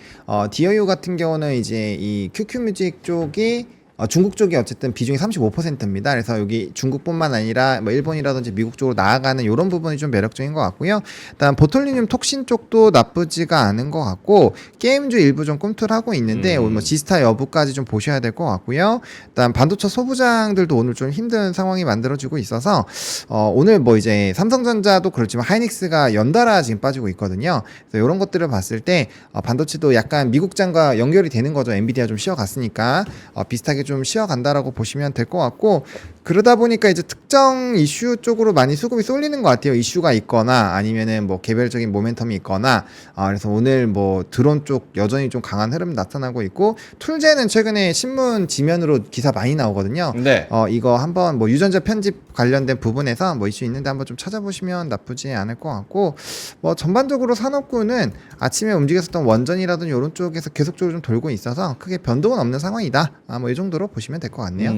디어유 같은 경우는 이제 이 QQ 뮤직 쪽이 중국 쪽이 어쨌든 비중이 35%입니다. 그래서 여기 중국뿐만 아니라 뭐 일본이라든지 미국 쪽으로 나아가는 이런 부분이 좀 매력적인 것 같고요. 일단 보톨리늄 톡신 쪽도 나쁘지가 않은 것 같고 게임주 일부 좀 꿈틀하고 있는데 오늘 뭐 지스타 여부까지 좀 보셔야 될 것 같고요. 일단 반도체 소부장들도 오늘 좀 힘든 상황이 만들어지고 있어서 오늘 뭐 이제 삼성전자도 그렇지만 하이닉스가 연달아 지금 빠지고 있거든요. 그래서 이런 것들을 봤을 때 반도체도 약간 미국장과 연결이 되는 거죠. 엔비디아 좀 쉬어갔으니까 비슷하게 좀 쉬어간다라고 보시면 될 것 같고 그러다 보니까 이제 특정 이슈 쪽으로 많이 수급이 쏠리는 것 같아요. 이슈가 있거나 아니면은 뭐 개별적인 모멘텀이 있거나 그래서 오늘 뭐 드론 쪽 여전히 좀 강한 흐름 나타나고 있고 툴제는 최근에 신문 지면으로 기사 많이 나오거든요. 네. 이거 한번 뭐 유전자 편집 관련된 부분에서 뭐 이슈 있는데 한번 좀 찾아보시면 나쁘지 않을 것 같고 뭐 전반적으로 산업군은 아침에 움직였었던 원전이라든지 이런 쪽에서 계속적으로 좀 돌고 있어서 크게 변동은 없는 상황이다. 뭐 이 정도로 보시면 될 것 같네요.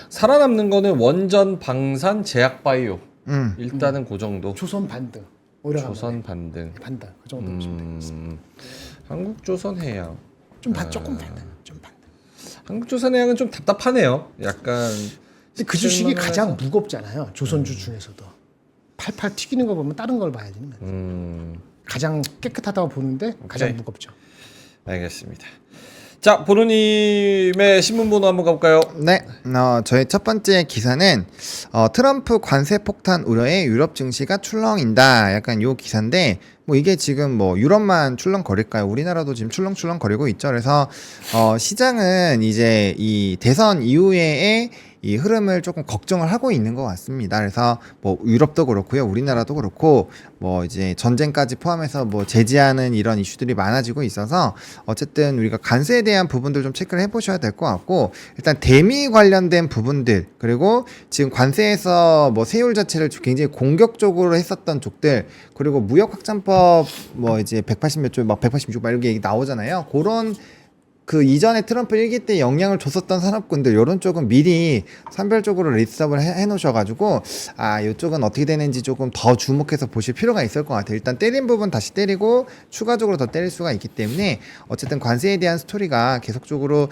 살아남는 거는 원전, 방산, 제약바이오. 일단은 그 정도. 조선 반등. 조선 반등. 반등. 그 정도 보시면 되겠습니다. 한국조선해양. 조금 반등. 좀 반등. 한국조선해양은 좀 답답하네요. 약간. 근데 그 주식이 가장 무겁잖아요. 조선주 중에서도. 팔팔 튀기는 거 보면 다른 걸 봐야지. 가장 깨끗하다고 보는데 가장 오케이. 무겁죠. 알겠습니다. 자, 보노님의 신문번호 한번 가볼까요? 네, 저의 첫 번째 기사는 트럼프 관세 폭탄 우려에 유럽 증시가 출렁인다. 약간 요 기사인데 뭐 이게 지금 뭐 유럽만 출렁거릴까요? 우리나라도 지금 출렁출렁거리고 있죠. 그래서 시장은 이제 이 대선 이후에 이 흐름을 조금 걱정을 하고 있는 것 같습니다. 그래서 뭐 유럽도 그렇고요, 우리나라도 그렇고 뭐 이제 전쟁까지 포함해서 뭐 제지하는 이런 이슈들이 많아지고 있어서 어쨌든 우리가 관세에 대한 부분들 좀 체크를 해보셔야 될 것 같고, 일단 대미 관련된 부분들, 그리고 지금 관세에서 뭐 세율 자체를 굉장히 공격적으로 했었던 쪽들, 그리고 무역 확장법 뭐 이제 180 몇 조, 막 186 막 이렇게 얘기 나오잖아요. 그런 그 이전에 트럼프 1기 때 영향을 줬었던 산업군들, 요런 쪽은 미리 선별적으로 리스트업을 해놓으셔가지고 이쪽은 어떻게 되는지 조금 더 주목해서 보실 필요가 있을 것 같아요. 일단 때린 부분 다시 때리고 추가적으로 더 때릴 수가 있기 때문에 어쨌든 관세에 대한 스토리가 계속적으로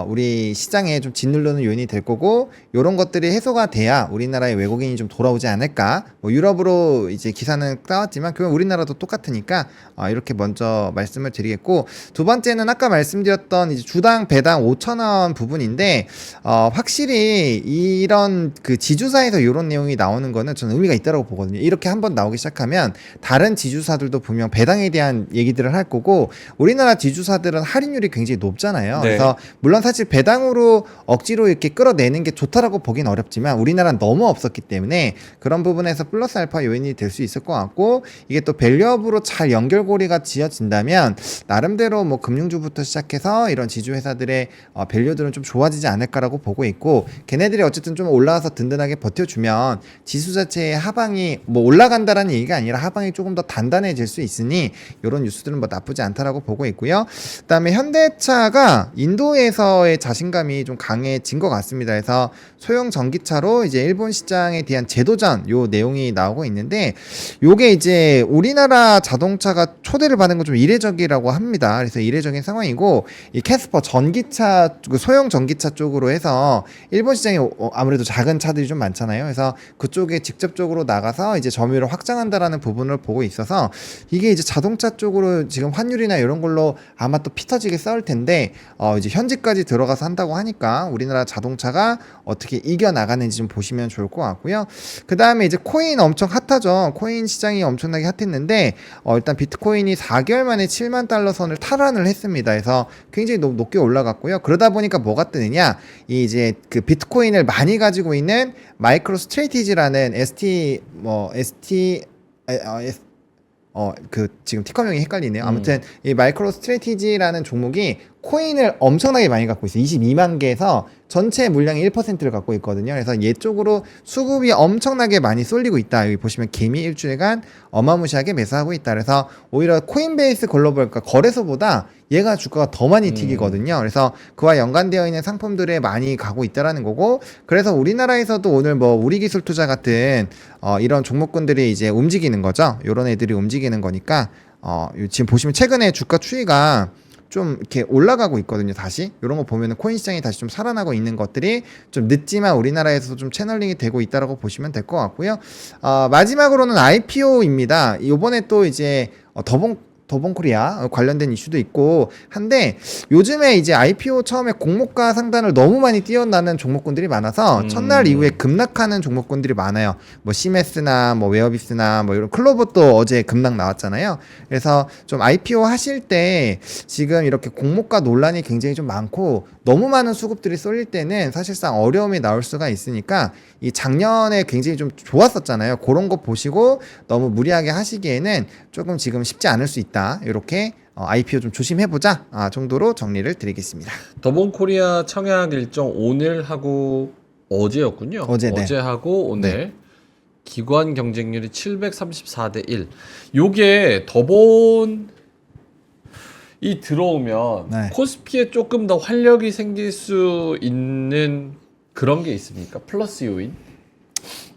우리 시장에 좀 짓누르는 요인이 될 거고, 요런 것들이 해소가 돼야 우리나라에 외국인이 좀 돌아오지 않을까. 뭐 유럽으로 이제 기사는 따왔지만 그건 우리나라도 똑같으니까 이렇게 먼저 말씀을 드리겠고, 두 번째는 아까 말씀드렸던 이제 주당 배당 5,000원 부분인데 확실히 이런 그 지주사에서 이런 내용이 나오는 거는 저는 의미가 있다고 보거든요. 이렇게 한번 나오기 시작하면 다른 지주사들도 분명 배당에 대한 얘기들을 할 거고, 우리나라 지주사들은 할인율이 굉장히 높잖아요. 네. 그래서 물론 사실 배당으로 억지로 이렇게 끌어내는 게 좋다라고 보긴 어렵지만 우리나라는 너무 없었기 때문에 그런 부분에서 플러스 알파 요인이 될 수 있을 것 같고, 이게 또 밸류업으로 잘 연결고리가 지어진다면 나름대로 뭐 금융주부터 시작해서 이런 지주 회사들의 밸류들은 좀 좋아지지 않을까라고 보고 있고, 걔네들이 어쨌든 좀 올라와서 든든하게 버텨주면 지수 자체의 하방이 뭐 올라간다라는 얘기가 아니라 하방이 조금 더 단단해질 수 있으니 이런 뉴스들은 뭐 나쁘지 않다라고 보고 있고요. 그다음에 현대차가 인도에서의 자신감이 좀 강해진 것 같습니다. 그래서 소형 전기차로 이제 일본 시장에 대한 재도전 요 내용이 나오고 있는데, 요게 이제 우리나라 자동차가 초대를 받은 건 좀 이례적이라고 합니다. 그래서 이례적인 상황이고, 이 캐스퍼 전기차, 소형 전기차 쪽으로 해서 일본 시장에 아무래도 작은 차들이 좀 많잖아요. 그래서 그쪽에 직접적으로 나가서 이제 점유율을 확장한다라는 부분을 보고 있어서 이게 이제 자동차 쪽으로 지금 환율이나 이런 걸로 아마 또 피 터지게 싸울 텐데 이제 현지까지 들어가서 한다고 하니까 우리나라 자동차가 어떻게 이겨 나가는지 좀 보시면 좋을 것 같고요. 그 다음에 이제 코인 엄청 핫하죠. 코인 시장이 엄청나게 핫했는데 일단 비트코인이 4개월 만에 7만 달러 선을 탈환을 했습니다. 그래서 굉장히 높게 올라갔고요. 그러다 보니까 뭐가 뜨느냐, 이 이제 그 비트코인을 많이 가지고 있는 마이크로 스트레이티지라는 그 지금 티커명이 헷갈리네요. 아무튼 이 마이크로 스트레티지라는 종목이 코인을 엄청나게 많이 갖고 있어요. 22만 개에서 전체 물량의 1%를 갖고 있거든요. 그래서 얘 쪽으로 수급이 엄청나게 많이 쏠리고 있다. 여기 보시면 개미 일주일간 어마무시하게 매수하고 있다. 그래서 오히려 코인베이스 글로벌, 그러니까 거래소보다 얘가 주가가 더 많이 튀기거든요. 그래서 그와 연관되어 있는 상품들에 많이 가고 있다라는 거고, 그래서 우리나라에서도 오늘 뭐 우리기술투자 같은 이런 종목군들이 이제 움직이는 거죠. 이런 애들이 움직이는 거니까 지금 보시면 최근에 주가 추이가 좀 이렇게 올라가고 있거든요. 다시 이런 거 보면은 코인 시장이 다시 좀 살아나고 있는 것들이 좀 늦지만 우리나라에서도 좀 채널링이 되고 있다라고 보시면 될 것 같고요. 마지막으로는 IPO입니다. 이번에 또 이제 더본코리아 관련된 이슈도 있고 한데, 요즘에 이제 IPO 처음에 공모가 상단을 너무 많이 뛰어나는 종목군들이 많아서 첫날 이후에 급락하는 종목군들이 많아요. 뭐 시메스나 뭐 웨어비스나 뭐 이런, 클로버도 어제 급락 나왔잖아요. 그래서 좀 IPO 하실 때 지금 이렇게 공모가 논란이 굉장히 좀 많고 너무 많은 수급들이 쏠릴 때는 사실상 어려움이 나올 수가 있으니까, 이 작년에 굉장히 좀 좋았었잖아요. 그런 거 보시고 너무 무리하게 하시기에는 조금 지금 쉽지 않을 수 있다. 이렇게 IPO 좀 조심해보자 정도로 정리를 드리겠습니다. 더본코리아 청약 일정 오늘 하고 어제였군요. 어제, 네. 어제하고 오늘 기관 경쟁률이 734대 1. 요게 더본이 들어오면 네. 코스피에 조금 더 활력이 생길 수 있는 그런 게 있습니까? 플러스 요인?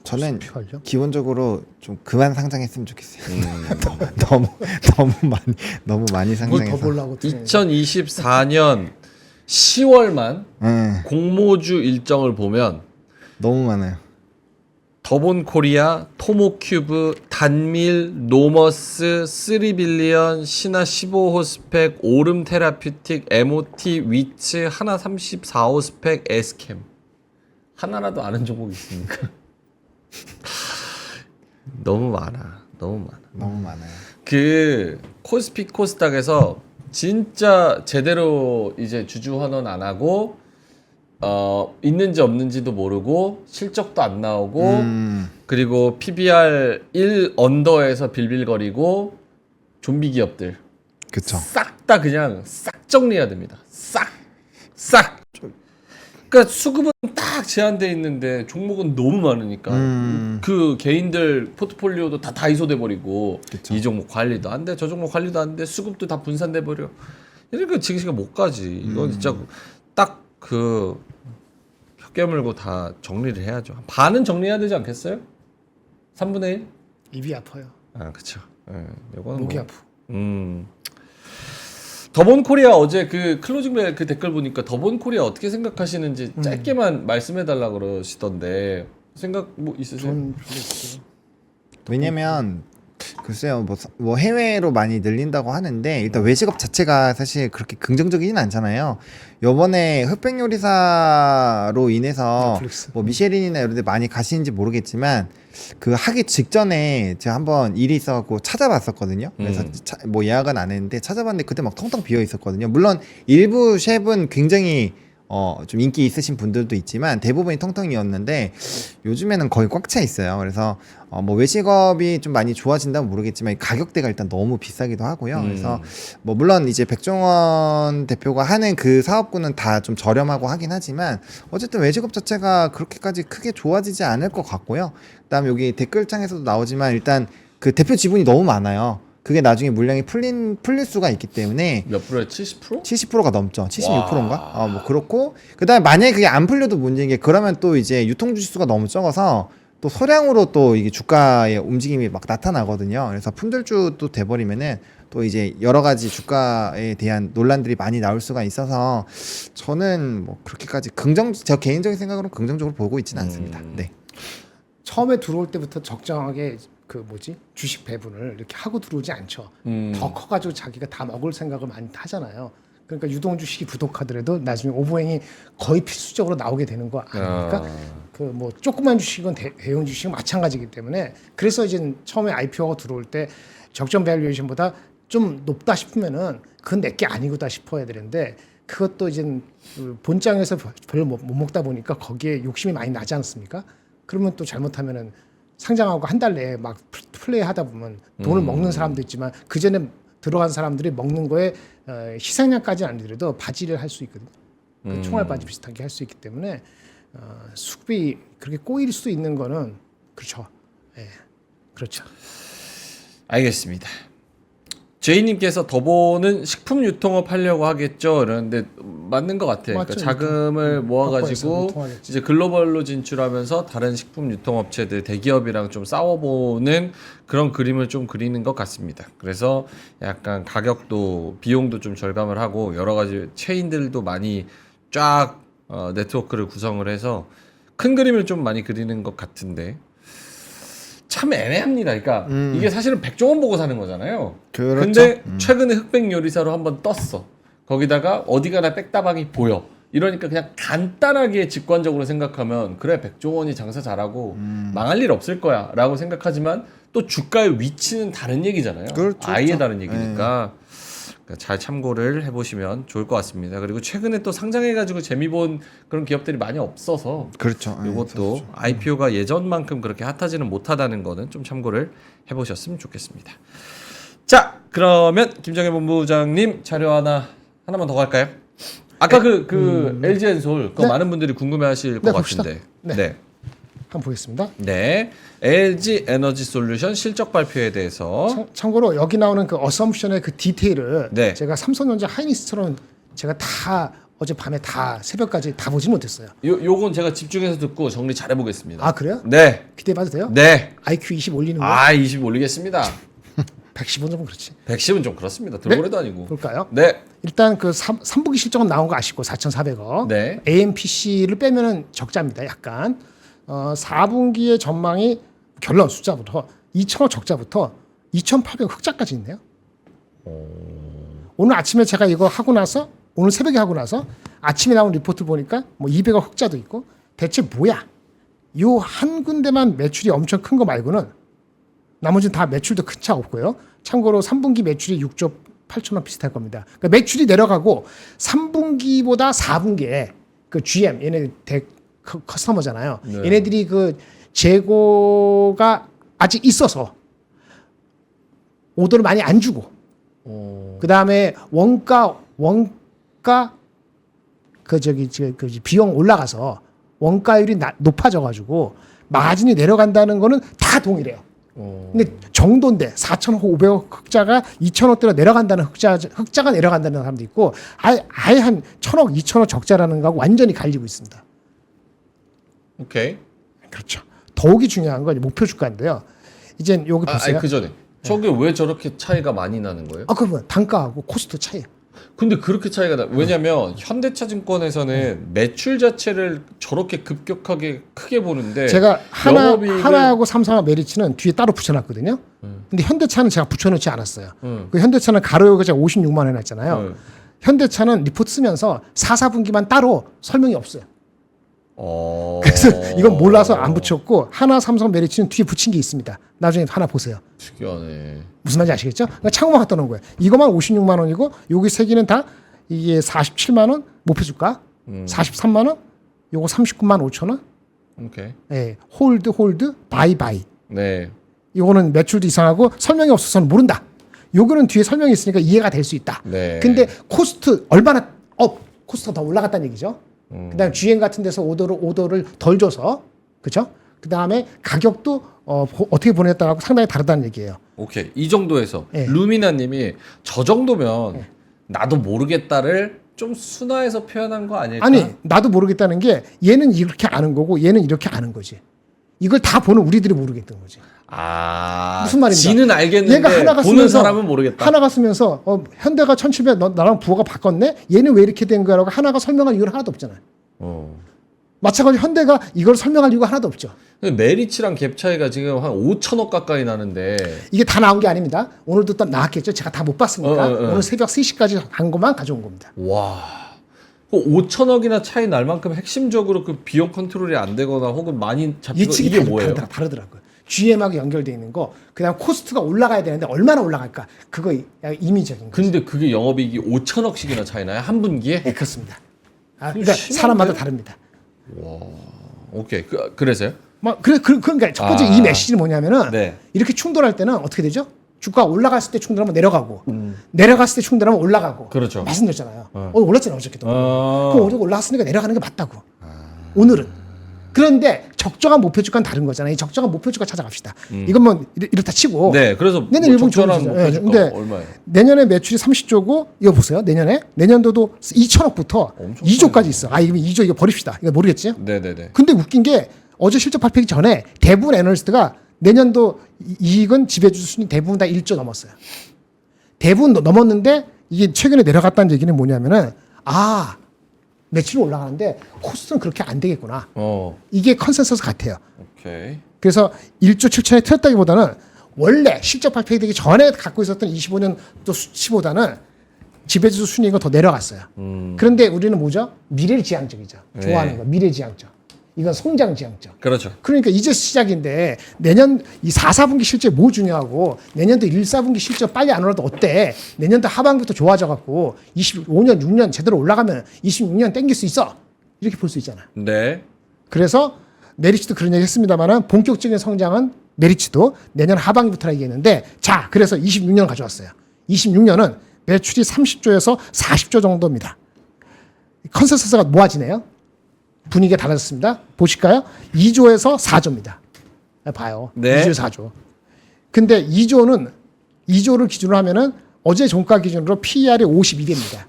저는 활력? 기본적으로 좀 그만 상장했으면 좋겠어요. 너무 많이 뭘 상장해서. 더 보려고 2024년 10월만 네, 공모주 일정을 보면 너무 많아요. 더본코리아, 토모큐브, 단밀, 노머스, 3빌리언, 신화 15호스펙, 오름 테라퓨틱, MOT, 위츠, 하나 34호스펙, 에스캠. 하나라도 아는 종목 있습니까? 너무 많아. 너무 많아요. 그 코스피 코스닥에서 진짜 제대로 이제 주주 환원 안 하고 있는지 없는지도 모르고 실적도 안 나오고 그리고 PBR 1 언더에서 빌빌거리고 좀비 기업들 그쵸. 싹 다 그냥 싹 정리해야 됩니다. 싹. 그러니까 수급은 딱 제한돼 있는데 종목은 너무 많으니까 그 개인들 포트폴리오도 다 다이소돼 버리고 그쵸. 이 종목 관리도 안 돼, 저 종목 관리도 안 돼, 수급도 다 분산돼 버려. 이러니까 증시가 못 가지. 이건 진짜 딱 그 혀 깨물고 다 정리를 해야죠. 반은 정리해야 되지 않겠어요? 3분의 1? 입이 아파요. 아, 그렇죠. 예. 이거는 목이 뭐, 아프. 더본 코리아 어제 그 클로징벨 그 댓글 보니까 더본 코리아 어떻게 생각하시는지 짧게만 말씀해 달라 그러시던데 생각 뭐 있으세요? 전 별로 없어요. 왜냐면 글쎄요 뭐 해외로 많이 늘린다고 하는데 일단 외식업 자체가 사실 그렇게 긍정적이진 않잖아요. 요번에 흑백 요리사로 인해서 넷플릭스. 뭐 미쉐린이나 이런 데 많이 가시는지 모르겠지만 그 하기 직전에 제가 한번 일이 있어갖고 찾아봤었거든요. 그래서 뭐 예약은 안 했는데 찾아봤는데 그때 막 텅텅 비어 있었거든요. 물론 일부 셰프는 굉장히 좀 인기 있으신 분들도 있지만 대부분이 텅텅이었는데 요즘에는 거의 꽉 차 있어요. 그래서 뭐 외식업이 좀 많이 좋아진다면 모르겠지만 가격대가 일단 너무 비싸기도 하고요. 그래서 뭐 물론 이제 백종원 대표가 하는 그 사업군은 다 좀 저렴하고 하긴 하지만 어쨌든 외식업 자체가 그렇게까지 크게 좋아지지 않을 것 같고요. 그다음 여기 댓글창에서도 나오지만 일단 그 대표 지분이 너무 많아요. 그게 나중에 물량이 풀릴 수가 있기 때문에 몇 프로에 70%? 70%가 넘죠. 76%인가? 뭐 그렇고 그다음에 만약에 그게 안 풀려도 문제인 게 그러면 또 이제 유통 주식수가 너무 적어서 또 소량으로 또 이게 주가의 움직임이 막 나타나거든요. 그래서 품절주 또 돼버리면은 또 이제 여러 가지 주가에 대한 논란들이 많이 나올 수가 있어서 저는 뭐 그렇게까지 저 개인적인 생각으로 긍정적으로 보고 있지는 않습니다. 네. 처음에 들어올 때부터 적정하게 그 주식 배분을 이렇게 하고 들어오지 않죠. 더 커가지고 자기가 다 먹을 생각을 많이 하잖아요. 그러니까 유동 주식이 부족하더라도 나중에 오버행이 거의 필수적으로 나오게 되는 거 아닙니까? 그 뭐 조그만 주식은 대형 주식은 마찬가지이기 때문에 그래서 이제 처음에 IPO가 들어올 때 적정 밸류에이션보다 좀 높다 싶으면은 그건 내게 아니고다 싶어야 되는데 그것도 이제 본장에서 별로 못 먹다 보니까 거기에 욕심이 많이 나지 않습니까? 그러면 또 잘못하면은 상장하고 한 달 내에 막 플레이하다 보면 돈을 먹는 사람도 있지만 그 전에 들어간 사람들이 먹는 거에 희생양까지는 아니더라도 바지를 할 수 있거든요. 그 총알 바지 비슷하게 할 수 있기 때문에 수급이 그렇게 꼬일 수 있는 거는 그렇죠. 예, 그렇죠. 알겠습니다. 제이님께서 더보는 식품 유통업 하려고 하겠죠. 이러는데 맞는 것 같아요. 그러니까 맞죠, 자금을 모아가지고 유통하겠지. 이제 글로벌로 진출하면서 다른 식품 유통업체들 대기업이랑 좀 싸워보는 그런 그림을 좀 그리는 것 같습니다. 그래서 약간 가격도 비용도 좀 절감을 하고 여러 가지 체인들도 많이 쫙 네트워크를 구성을 해서 큰 그림을 좀 많이 그리는 것 같은데. 참 애매합니다. 그러니까 이게 사실은 백종원 보고 사는 거잖아요. 그렇죠. 근데 최근에 흑백 요리사로 한번 떴어. 거기다가 어디 가나 백다방이 보여. 이러니까 그냥 간단하게 직관적으로 생각하면 그래 백종원이 장사 잘하고 망할 일 없을 거야 라고 생각하지만 또 주가의 위치는 다른 얘기잖아요. 그렇죠, 아예 그렇죠. 다른 얘기니까 그러니까 잘 참고를 해보시면 좋을 것 같습니다. 그리고 최근에 또 상장해가지고 재미 본 그런 기업들이 많이 없어서 그렇죠. 이것도 IPO가 예전만큼 그렇게 핫하지는 못하다는 거는 좀 참고를 해보셨으면 좋겠습니다. 자, 그러면 김정혜 본부장님 자료 하나만 더 갈까요? 아까 그 LG 엔솔 그거 네. 많은 분들이 궁금해하실 것 네, 봅시다. 같은데. 네. 한번 보겠습니다. 네. LG 에너지 솔루션 실적 발표에 대해서 참고로 여기 나오는 그 어썸션의 그 디테일을 네. 제가 삼성전자 하이닉스처럼 제가 다 어젯밤에 다 새벽까지 다 보지 못했어요. 요건 제가 집중해서 듣고 정리 잘 해보겠습니다. 아 그래요? 네. 기대해봐도 돼요? 네. IQ 20 올리는 거? 20 올리겠습니다. 110은 좀 그렇지. 110은 좀 그렇습니다. 들고래도 아니고. 볼까요? 네. 일단 그 3분기 실적은 나온 거 아시고 4,400억. 네. AMPC를 빼면은 적자입니다. 약간 4분기의 전망이 결론 숫자부터 2,000억 적자부터 2,800억 흑자까지 있네요. 오늘 아침에 제가 이거 하고 나서 오늘 새벽에 하고 나서 아침에 나온 리포트 보니까 뭐 200억 흑자도 있고 대체 뭐야? 요 한 군데만 매출이 엄청 큰 거 말고는 나머지는 다 매출도 큰 차 없고요. 참고로 3분기 매출이 6조 8천만 비슷할 겁니다. 그러니까 매출이 내려가고 3분기보다 4분기에 그 그 GM 얘네 커스터머잖아요. 네. 얘네들이 그 재고가 아직 있어서 오더를 많이 안 주고 그 다음에 원가 그 비용 올라가서 원가율이 높아져가지고 마진이 내려간다는 거는 다 동일해요. 근데 정도인데 4,500억 흑자가 2,000억대로 내려간다는 흑자가 내려간다는 사람도 있고 아예 한 1,000억, 2,000억 적자라는 거하고 완전히 갈리고 있습니다. 오케이. 그렇죠. 더욱이 중요한 건 목표 주가인데요. 이제 여기 보세요. 그 전에 저게 왜 저렇게 차이가 많이 나는 거예요? 그러면 단가하고 코스트 차이. 근데 그렇게 차이가 나. 왜냐면 현대차증권에서는 매출 자체를 저렇게 급격하게 크게 보는데 제가 영업이익을- 하나하고 삼성과 메리츠는 뒤에 따로 붙여놨거든요. 근데 현대차는 제가 붙여놓지 않았어요. 음. 그 현대차는 가로요가 제가 56만 원 해놨잖아요. 현대차는 리포트 쓰면서 4, 4분기만 따로 설명이 없어요. 그래서 이건 몰라서 안 붙였고 하나, 삼성, 메리츠는 뒤에 붙인 게 있습니다. 나중에 하나 보세요. 특이하네. 무슨 말인지 아시겠죠? 그러니까 창고만 갖다 놓은 거예요. 이거만 56만 원이고 여기 세 개는 다 이게 47만 원 목표 주가, 43만 원, 요거 39만 5천 원. 오케이. 예, 홀드, 바이. 네. 이거는 매출도 이상하고 설명이 없어서는 모른다. 요거는 뒤에 설명이 있으니까 이해가 될 수 있다. 네. 근데 코스트 얼마나 코스트가 더 올라갔다는 얘기죠. 그다음에 GM 같은 데서 오더를 덜 줘서 그렇죠? 그다음에 가격도 어떻게 보냈다고 상당히 다르다는 얘기예요. 오케이. 이 정도에서 네. 루미나님이 저 정도면 나도 모르겠다를 좀 순화해서 표현한 거 아닐까? 아니 나도 모르겠다는 게 얘는 이렇게 아는 거고 얘는 이렇게 아는 거지. 이걸 다 보는 우리들이 모르겠던 거지. 무슨 말입니까? 지는 알겠는데 얘가 하나가 보는 쓰면서 사람은 모르겠다. 하나가 쓰면서 현대가 1700 나랑 부호가 바꿨네. 얘는 왜 이렇게 된 거라고 하나가 설명할 이유는 하나도 없잖아요. 마찬가지로 현대가 이걸 설명할 이유가 하나도 없죠. 근데 메리츠랑 갭 차이가 지금 한 5천억 가까이 나는데 이게 다 나온 게 아닙니다. 오늘도 또 나왔겠죠. 제가 다 못 봤으니까 오늘 새벽 3시까지 한 것만 가져온 겁니다. 와. 5천억이나 차이 날 만큼 핵심적으로 그 비용 컨트롤이 안 되거나 혹은 많이 잡히고 예측이 이게 뭐예요? 다르더라고요. GM하고 연결되어 있는 거, 그다음 코스트가 올라가야 되는데 얼마나 올라갈까? 그거 임의적인 거. 근데 그게 영업이익이 5천억씩이나 차이 나요? 한 분기에? 네, 그렇습니다. 그러니까 심한데? 사람마다 다릅니다. 오케이. 그래서요? 그러니까 첫 번째 이 메시지는 뭐냐면은 네. 이렇게 충돌할 때는 어떻게 되죠? 주가 올라갔을 때 충돌하면 내려가고 내려갔을 때 충돌하면 올라가고. 그렇죠. 말씀드렸잖아요. 올랐잖아요, 어저께도. 그럼 어제 올라갔으니까 내려가는 게 맞다고. 오늘은. 그런데 적정한 목표 주가는 다른 거잖아요. 이 적정한 목표 주가 찾아갑시다. 이건 뭐 이렇다 치고. 네. 그래서 내년 일본 적절한 좋은 목표 주죠. 주가 근데 얼마예요? 내년에 매출이 30조고 이거 보세요. 내년도도 2천억부터 엄청 2조까지 있어. 이거 2조 이거 버립시다. 이거 모르겠지? 네네네. 근데 웃긴 게 어제 실적 발표하기 전에 대부분 애널리스트가 내년도 이익은 지배주 수준이 대부분 다 1조 넘었어요. 대부분 넘었는데 이게 최근에 내려갔다는 얘기는 뭐냐면은 매출이 올라가는데 코스트는 그렇게 안 되겠구나. 이게 컨센서스 같아요. 오케이. 그래서 1조 7천에 틀었다기보다는 원래 실적 발표되기 전에 갖고 있었던 25년 또 수치보다는 지배주 순위가 더 내려갔어요. 그런데 우리는 뭐죠? 미래지향적이죠. 좋아하는 네. 거 미래지향적. 이건 성장지향적. 그렇죠. 그러니까 이제 시작인데 내년 이 4, 4분기 실적 뭐 중요하고 내년도 1, 4분기 실적 빨리 안 올라도 어때? 내년도 하반기부터 좋아져 갖고 25년, 6년 제대로 올라가면 26년 땡길 수 있어. 이렇게 볼 수 있잖아. 네. 그래서 메리츠도 그런 얘기 했습니다만은 본격적인 성장은 메리츠도 내년 하반기부터라 얘기했는데 자, 그래서 26년 가져왔어요. 26년은 매출이 30조에서 40조 정도입니다. 컨센서스가 모아지네요. 분위기가 달라졌습니다. 보실까요? 2조에서 4조입니다. 봐요. 네. 2조, 4조. 근데 2조를 기준으로 하면은 어제 종가 기준으로 PER이 52배입니다.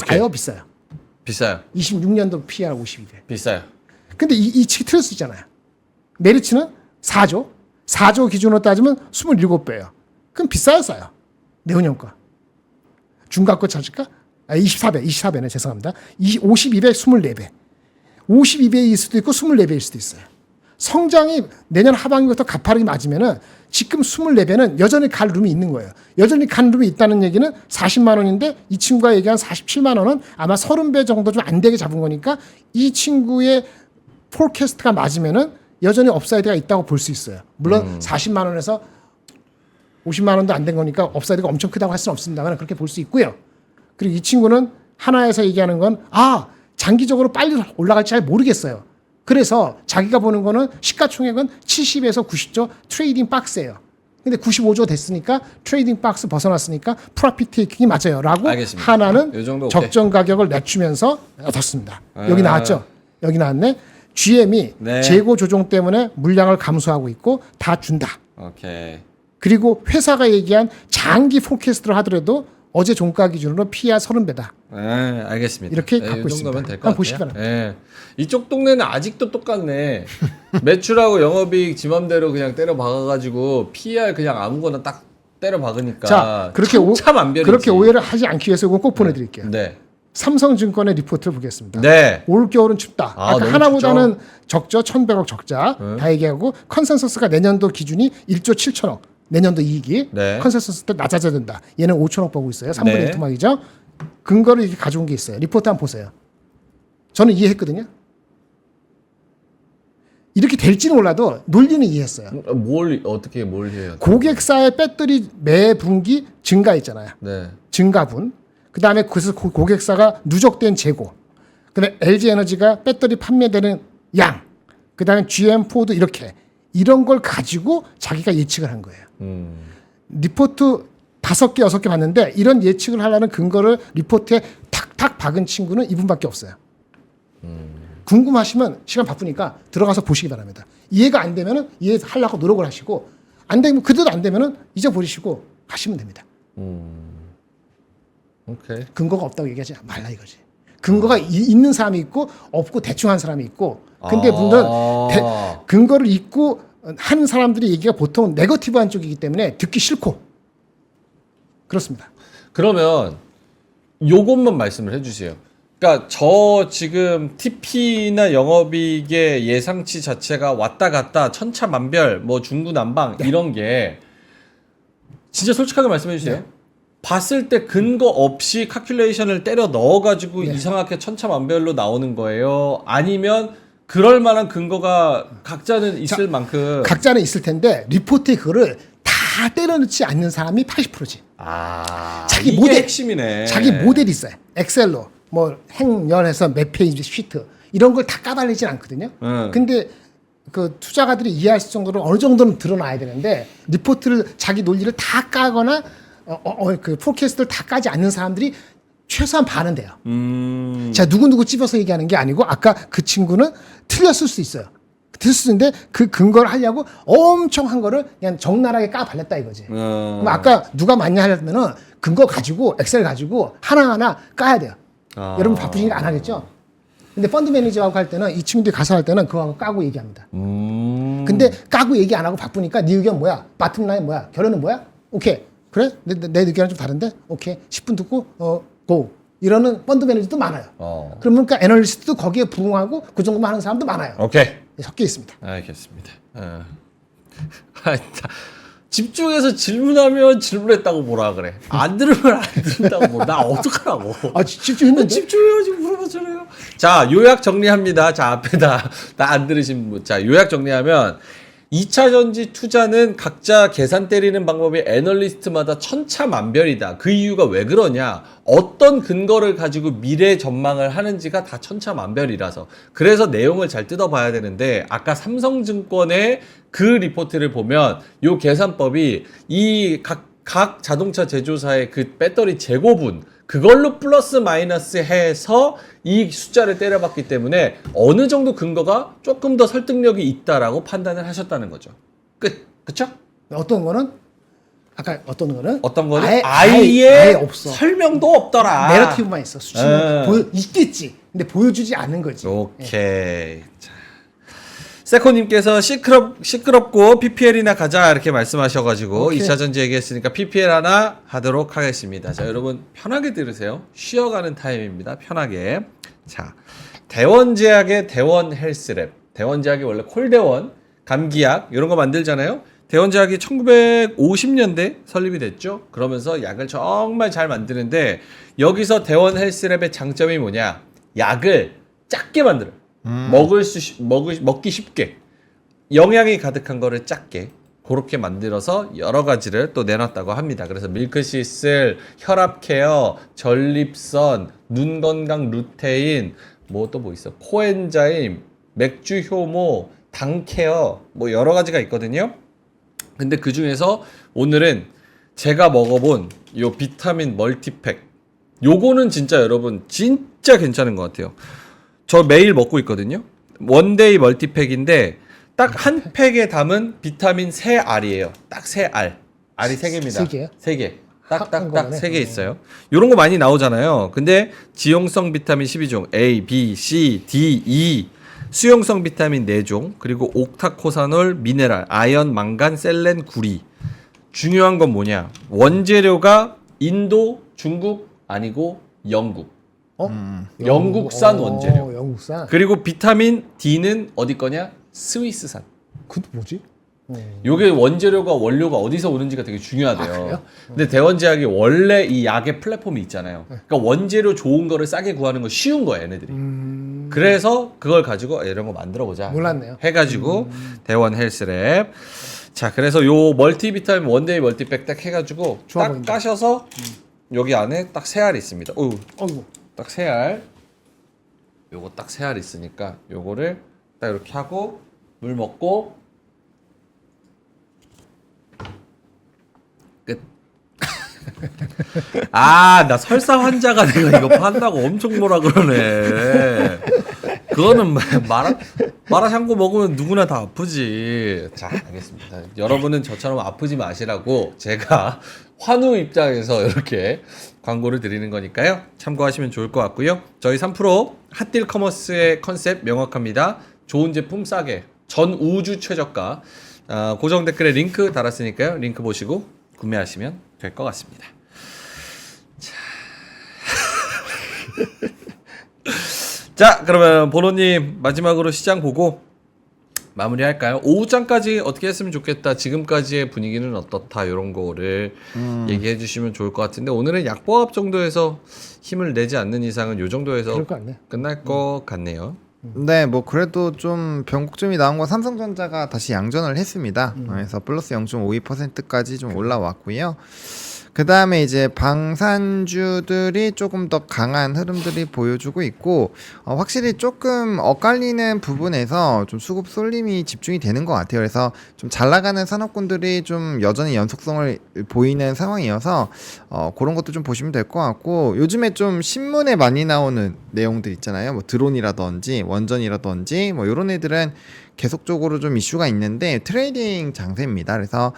싸요, 비싸요? 비싸요. 26년도 PER 52배. 비싸요. 근데 이 측이 틀릴 수 있잖아요. 메리츠는 4조. 4조 기준으로 따지면 27배예요. 그럼 비싸요, 싸요? 내후년가. 중간거 찾을까? 24배네, 죄송합니다. 52배, 24배. 52배일 수도 있고 24배일 수도 있어요. 성장이 내년 하반기부터 가파르게 맞으면은 지금 24배는 여전히 갈 룸이 있는 거예요. 여전히 갈 룸이 있다는 얘기는 40만 원인데 이 친구가 얘기한 47만 원은 아마 30배 정도 좀 안 되게 잡은 거니까 이 친구의 포캐스트가 맞으면은 여전히 업사이드가 있다고 볼 수 있어요. 물론 40만 원에서 50만 원도 안 된 거니까 업사이드가 엄청 크다고 할 수는 없습니다만 그렇게 볼 수 있고요. 그리고 이 친구는 하나에서 얘기하는 건 장기적으로 빨리 올라갈지 잘 모르겠어요. 그래서 자기가 보는 거는 시가총액은 70에서 90조 트레이딩 박스예요. 근데 95조 됐으니까 트레이딩 박스 벗어났으니까 프로핏 테이킹이 맞아요. 라고 알겠습니다. 하나는 요 정도 오케이. 적정 가격을 낮추면서 얻었습니다. 아. 여기 나왔죠? 여기 나왔네. GM이 네. 재고 조정 때문에 물량을 감소하고 있고 다 준다. 오케이. 그리고 회사가 얘기한 장기 포캐스트를 하더라도 어제 종가 기준으로 PER 30배다. 네, 알겠습니다. 이렇게 네, 갖고 이 정도면 있습니다. 될 것 한번 같아요. 보시기 바랍니다. 네. 이쪽 동네는 아직도 똑같네. 매출하고 영업이익 지 맘대로 그냥 때려 박아가지고 PER 그냥 아무거나 딱 때려 박으니까 자, 그렇게 천차만별이지. 그렇게 오해를 하지 않기 위해서 이거 꼭 보내드릴게요. 네. 삼성증권의 리포트를 보겠습니다. 네. 올 겨울은 춥다. 아, 아까 너무 하나보다는 적죠. 1,100억 적자. 네. 다 얘기하고 컨센서스가 내년도 기준이 1조 7천억. 내년도 이익이 네. 컨센서스 때 낮아져야 된다. 얘는 5천억 보고 있어요. 3분의 1 네. 토막이죠. 근거를 이렇게 가져온 게 있어요. 리포트 한번 보세요. 저는 이해했거든요. 이렇게 될지는 몰라도 논리는 이해했어요. 뭘 해요? 고객사의 배터리 매 분기 증가했잖아요. 네. 증가분. 그다음에 그래서 고객사가 누적된 재고. 그다음에 LG 에너지가 배터리 판매되는 양. 그다음에 GM 포드 이렇게 이런 걸 가지고 자기가 예측을 한 거예요. 리포트 5개, 6개 봤는데 이런 예측을 하려는 근거를 리포트에 탁탁 박은 친구는 이분밖에 없어요. 궁금하시면 시간 바쁘니까 들어가서 보시기 바랍니다. 이해가 안 되면은 이해하려고 노력을 하시고 안 되면 그대로 안 되면은 잊어버리시고 가시면 됩니다. 오케이. 근거가 없다고 얘기하지 말라 이거지. 근거가 있는 사람이 있고 없고 대충 한 사람이 있고 근데 분들은 근거를 잊고 하는 사람들이 얘기가 보통 네거티브한 쪽이기 때문에 듣기 싫고 그렇습니다. 그러면 요것만 말씀을 해주세요. 그러니까 저 지금 TP나 영업이익의 예상치 자체가 왔다 갔다 천차만별 뭐 중구난방 이런 게 진짜 솔직하게 말씀해 주세요. 네. 봤을 때 근거 없이 카큘레이션을 때려 넣어가지고 이상하게 천차만별로 나오는 거예요? 아니면 그럴 만한 근거가 각자는 있을 만큼 각자는 있을 텐데 리포트에 그거를 다 때려넣지 않는 사람이 80%지. 자기 이게 모델 핵심이네. 자기 모델이 있어요. 엑셀로 뭐 행렬해서 몇 페이지 시트 이런 걸 다 까발리진 않거든요. 근데 그 투자가들이 이해할 정도로 어느 정도는 드러나야 되는데 리포트를 자기 논리를 다 까거나 그 포캐스트를 다 까지 않는 사람들이 최소한 반은 돼요. 자, 누구누구 찝어서 얘기하는 게 아니고 아까 그 친구는 틀렸을 수 있어요. 틀릴 수 있는데 그 근거를 하려고 엄청 한 거를 그냥 적나라하게 까발렸다 이거지. 그럼 아까 누가 맞냐 하려면은 근거 가지고 엑셀 가지고 하나하나 까야 돼요. 여러분 바쁘시니까 안 하겠죠? 근데 펀드 매니저하고 할 때는 이 친구들이 가서 할 때는 그거 까고 얘기합니다. 근데 까고 얘기 안 하고 바쁘니까 네 의견 뭐야? 바텀 라인 뭐야? 결론은 뭐야? 오케이. 그래? 내 의견은 좀 다른데? 오케이. 10분 듣고 고. 이러는 펀드 매니저도 많아요. 그러면 그러니까 애널리스트도 거기에 부응하고 그 정도만 하는 사람도 많아요. 오케이. 섞여 있습니다. 알겠습니다. 집중해서 질문하면 질문했다고 뭐라 그래. 안 들으면 안 듣는다고 뭐. 나 어떡하라고. 아, 집중했는데? 집중해야지 물어봤잖아요. 자, 요약 정리합니다. 자, 앞에다 나 안 들으신 분. 자, 요약 정리하면 2차 전지 투자는 각자 계산 때리는 방법이 애널리스트마다 천차만별이다. 그 이유가 왜 그러냐? 어떤 근거를 가지고 미래 전망을 하는지가 다 천차만별이라서. 그래서 내용을 잘 뜯어봐야 되는데 아까 삼성증권의 그 리포트를 보면 요 계산법이 이 각 자동차 제조사의 그 배터리 재고분 그걸로 플러스 마이너스 해서 이 숫자를 때려봤기 때문에 어느 정도 근거가 조금 더 설득력이 있다라고 판단을 하셨다는 거죠. 끝. 그쵸? 어떤 거는 아까 어떤 거는 아예 없어. 설명도 없더라. 내러티브만 있어. 수치는 있겠지. 근데 보여주지 않는 거지. 오케이. 자. 세코님께서 시끄럽고 PPL이나 가자 이렇게 말씀하셔가지고 오케이. 2차 전지 얘기했으니까 PPL 하나 하도록 하겠습니다. 자, 여러분 편하게 들으세요. 쉬어가는 타임입니다. 편하게. 자, 대원제약의 대원헬스랩. 대원제약이 원래 콜대원, 감기약 이런 거 만들잖아요. 대원제약이 1950년대 설립이 됐죠. 그러면서 약을 정말 잘 만드는데 여기서 대원헬스랩의 장점이 뭐냐? 약을 작게 만들어요. 먹기 쉽게 영양이 가득한 거를 작게 그렇게 만들어서 여러 가지를 또 내놨다고 합니다. 그래서 밀크시슬, 혈압 케어, 전립선, 눈 건강 루테인, 뭐 또 뭐 있어? 코엔자임, 맥주 효모, 당 케어 뭐 여러 가지가 있거든요. 근데 그 중에서 오늘은 제가 먹어본 요 비타민 멀티팩, 요거는 진짜 여러분 진짜 괜찮은 것 같아요. 저 매일 먹고 있거든요. 원데이 멀티팩인데 딱 한 팩에 담은 비타민 3알이에요. 딱 3알. 알이 3개입니다. 세 개요? 3개. 딱딱딱 한꺼번에? 3개 있어요. 요런 거 많이 나오잖아요. 근데 지용성 비타민 12종, A, B, C, D, E, 수용성 비타민 4종, 그리고 옥타코사놀, 미네랄, 아연, 망간, 셀렌, 구리. 중요한 건 뭐냐? 원재료가 인도, 중국 아니고 영국. 영국산 원재료. 영국산. 그리고 비타민 D는 어디 거냐? 스위스산. 그것도 뭐지? 요게 원재료가 원료가 어디서 오는지가 되게 중요하대요. 아, 그래요? 근데 대원제약이 원래 이 약의 플랫폼이 있잖아요. 그러니까 원재료 좋은 거를 싸게 구하는 거 쉬운 거예요, 얘네들이. 그래서 그걸 가지고 이런 거 만들어 보자. 몰랐네요. 해가지고 대원 헬스랩. 자, 그래서 요 멀티비타민 원데이 멀티팩 딱 해가지고 좋아 딱 보인다. 까셔서 여기 안에 딱 3알 있습니다. 어우, 어이구. 딱 3알. 요거 딱 3알 있으니까 요거를 딱 이렇게 하고 물 먹고 끝. 아, 나 설사 환자가 내가 이거 판다고 엄청 뭐라 그러네. 그거는 마라샹궈 먹으면 누구나 다 아프지. 자, 알겠습니다. 여러분은 저처럼 아프지 마시라고 제가 환우 입장에서 이렇게 광고를 드리는 거니까요. 참고하시면 좋을 것 같고요. 저희 3프로 핫딜 커머스의 컨셉 명확합니다. 좋은 제품 싸게 전 우주 최저가. 고정 댓글에 링크 달았으니까요. 링크 보시고 구매하시면 될 것 같습니다. 자, 그러면 보노님 마지막으로 시장 보고 마무리할까요? 오후장까지 어떻게 했으면 좋겠다. 지금까지의 분위기는 어떻다. 이런 거를 얘기해 주시면 좋을 것 같은데 오늘은 약보합 정도에서 힘을 내지 않는 이상은 요 정도에서 그럴 것 같네. 끝날 것 같네요. 네, 뭐 그래도 좀 변곡점이 나온 건 삼성전자가 다시 양전을 했습니다. 그래서 플러스 0.52%까지 좀 올라왔고요. 그 다음에 이제 방산주들이 조금 더 강한 흐름들이 보여주고 있고, 확실히 조금 엇갈리는 부분에서 좀 수급 쏠림이 집중이 되는 것 같아요. 그래서 좀 잘 나가는 산업군들이 좀 여전히 연속성을 보이는 상황이어서, 그런 것도 좀 보시면 될 것 같고, 요즘에 좀 신문에 많이 나오는 내용들 있잖아요. 뭐 드론이라든지 원전이라든지 뭐 이런 애들은 계속적으로 좀 이슈가 있는데 트레이딩 장세입니다. 그래서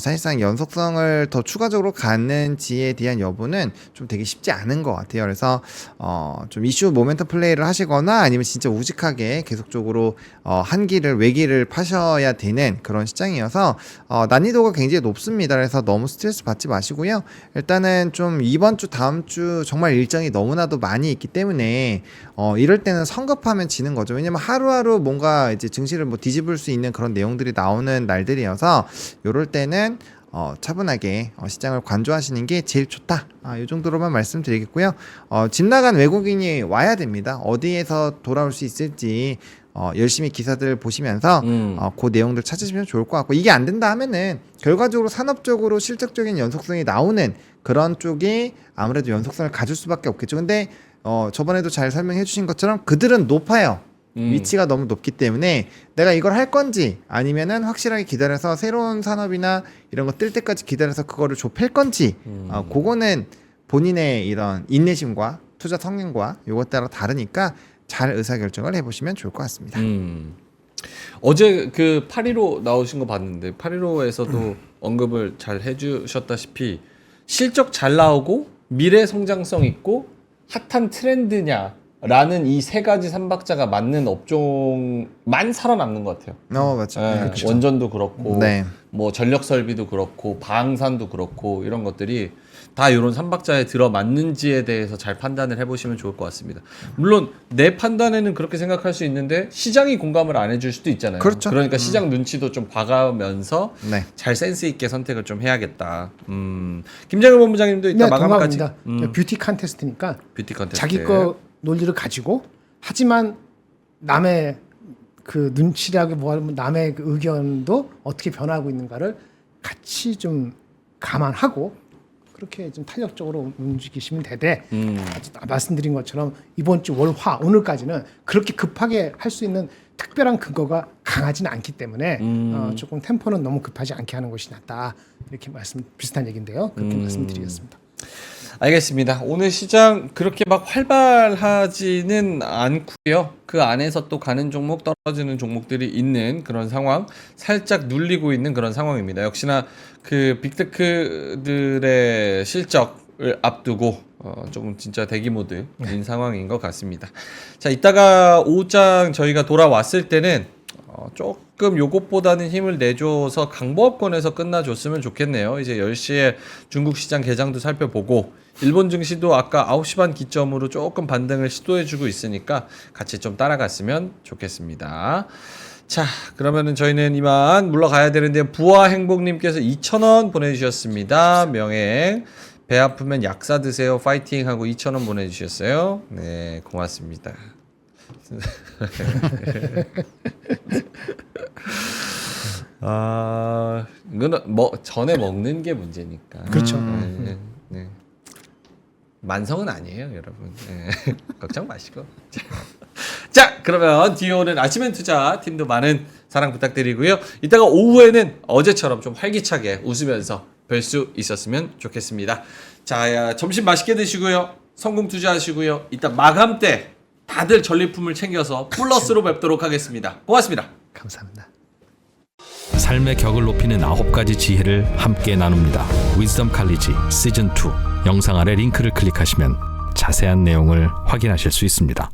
사실상 연속성을 더 추가적으로 갖는지에 대한 여부는 좀 되게 쉽지 않은 것 같아요. 그래서 좀 이슈 모멘텀 플레이를 하시거나 아니면 진짜 우직하게 계속적으로 한기를 외기를 파셔야 되는 그런 시장이어서 난이도가 굉장히 높습니다. 그래서 너무 스트레스 받지 마시고요. 일단은 좀 이번 주 다음 주 정말 일정이 너무나도 많이 있기 때문에 이럴 때는 성급하면 지는 거죠. 왜냐면 하루하루 뭔가 이제 증시를 뭐 뒤집을 수 있는 그런 내용들이 나오는 날들이어서 요럴 때는 차분하게 시장을 관조하시는 게 제일 좋다. 이 정도로만 말씀드리겠고요. 집 나간 외국인이 와야 됩니다. 어디에서 돌아올 수 있을지 열심히 기사들 보시면서 그 내용들 찾으시면 좋을 것 같고, 이게 안 된다 하면은 결과적으로 산업적으로 실적적인 연속성이 나오는 그런 쪽이 아무래도 연속성을 가질 수밖에 없겠죠. 근데 저번에도 잘 설명해 주신 것처럼 그들은 높아요. 위치가 너무 높기 때문에 내가 이걸 할 건지 아니면은 확실하게 기다려서 새로운 산업이나 이런 거 뜰 때까지 기다려서 그거를 좁힐 건지 그거는 본인의 이런 인내심과 투자 성향과 요것 따라 다르니까 잘 의사결정을 해보시면 좋을 것 같습니다. 어제 그 8.15 나오신 거 봤는데 8.15에서도 언급을 잘 해주셨다시피 실적 잘 나오고 미래 성장성 있고 핫한 트렌드냐 라는 이 세 가지 삼박자가 맞는 업종만 살아남는 것 같아요. 맞죠. 네, 그렇죠. 원전도 그렇고 네. 뭐 전력 설비도 그렇고 방산도 그렇고 이런 것들이 다 이런 삼박자에 들어맞는지에 대해서 잘 판단을 해보시면 좋을 것 같습니다. 물론 내 판단에는 그렇게 생각할 수 있는데 시장이 공감을 안 해줄 수도 있잖아요. 그렇죠. 그러니까 시장 눈치도 좀 봐가면서 네. 잘 센스 있게 선택을 좀 해야겠다. 김장일 본부장님도 이따 네, 마감까지. 동감입니다. 뷰티 컨테스트니까 뷰티 컨텐츠. 자기 거 논리를 가지고 하지만 남의 그 눈치라고 뭐하면 남의 그 의견도 어떻게 변화하고 있는가를 같이 좀 감안하고 그렇게 좀 탄력적으로 움직이시면 되되 말씀드린 것처럼 이번 주 월화 오늘까지는 그렇게 급하게 할 수 있는 특별한 근거가 강하지는 않기 때문에 조금 템포는 너무 급하지 않게 하는 것이 낫다 이렇게 비슷한 얘기인데요. 그렇게 말씀드리겠습니다. 알겠습니다. 오늘 시장 그렇게 막 활발하지는 않고요. 그 안에서 또 가는 종목 떨어지는 종목들이 있는 그런 상황, 살짝 눌리고 있는 그런 상황입니다. 역시나 그 빅테크들의 실적을 앞두고 조금 진짜 대기모드인 상황인 것 같습니다. 자, 이따가 오후장 저희가 돌아왔을 때는 조금 요것보다는 힘을 내줘서 강보합권에서 끝나줬으면 좋겠네요. 이제 10시에 중국 시장 개장도 살펴보고 일본 증시도 아까 9시 반 기점으로 조금 반등을 시도해주고 있으니까 같이 좀 따라갔으면 좋겠습니다. 자, 그러면은 저희는 이만 물러가야 되는데 부화행복님께서 2,000원 보내주셨습니다. 명행 배 아프면 약사 드세요 파이팅 하고 2,000원 보내주셨어요. 네, 고맙습니다. 이거는 뭐 전에 먹는 게 문제니까. 그렇죠. 네, 네. 만성은 아니에요, 여러분. 네. 걱정 마시고. 자, 그러면 디오는 아침엔 투자 팀도 많은 사랑 부탁드리고요. 이따가 오후에는 어제처럼 좀 활기차게 웃으면서 뵐 수 있었으면 좋겠습니다. 자, 점심 맛있게 드시고요. 성공 투자하시고요. 이따 마감 때 다들 전리품을 챙겨서 플러스로 뵙도록 하겠습니다. 고맙습니다. 감사합니다. 삶의 격을 높이는 9가지 지혜를 함께 나눕니다. 위즈덤 칼리지 시즌 2 영상 아래 링크를 클릭하시면 자세한 내용을 확인하실 수 있습니다.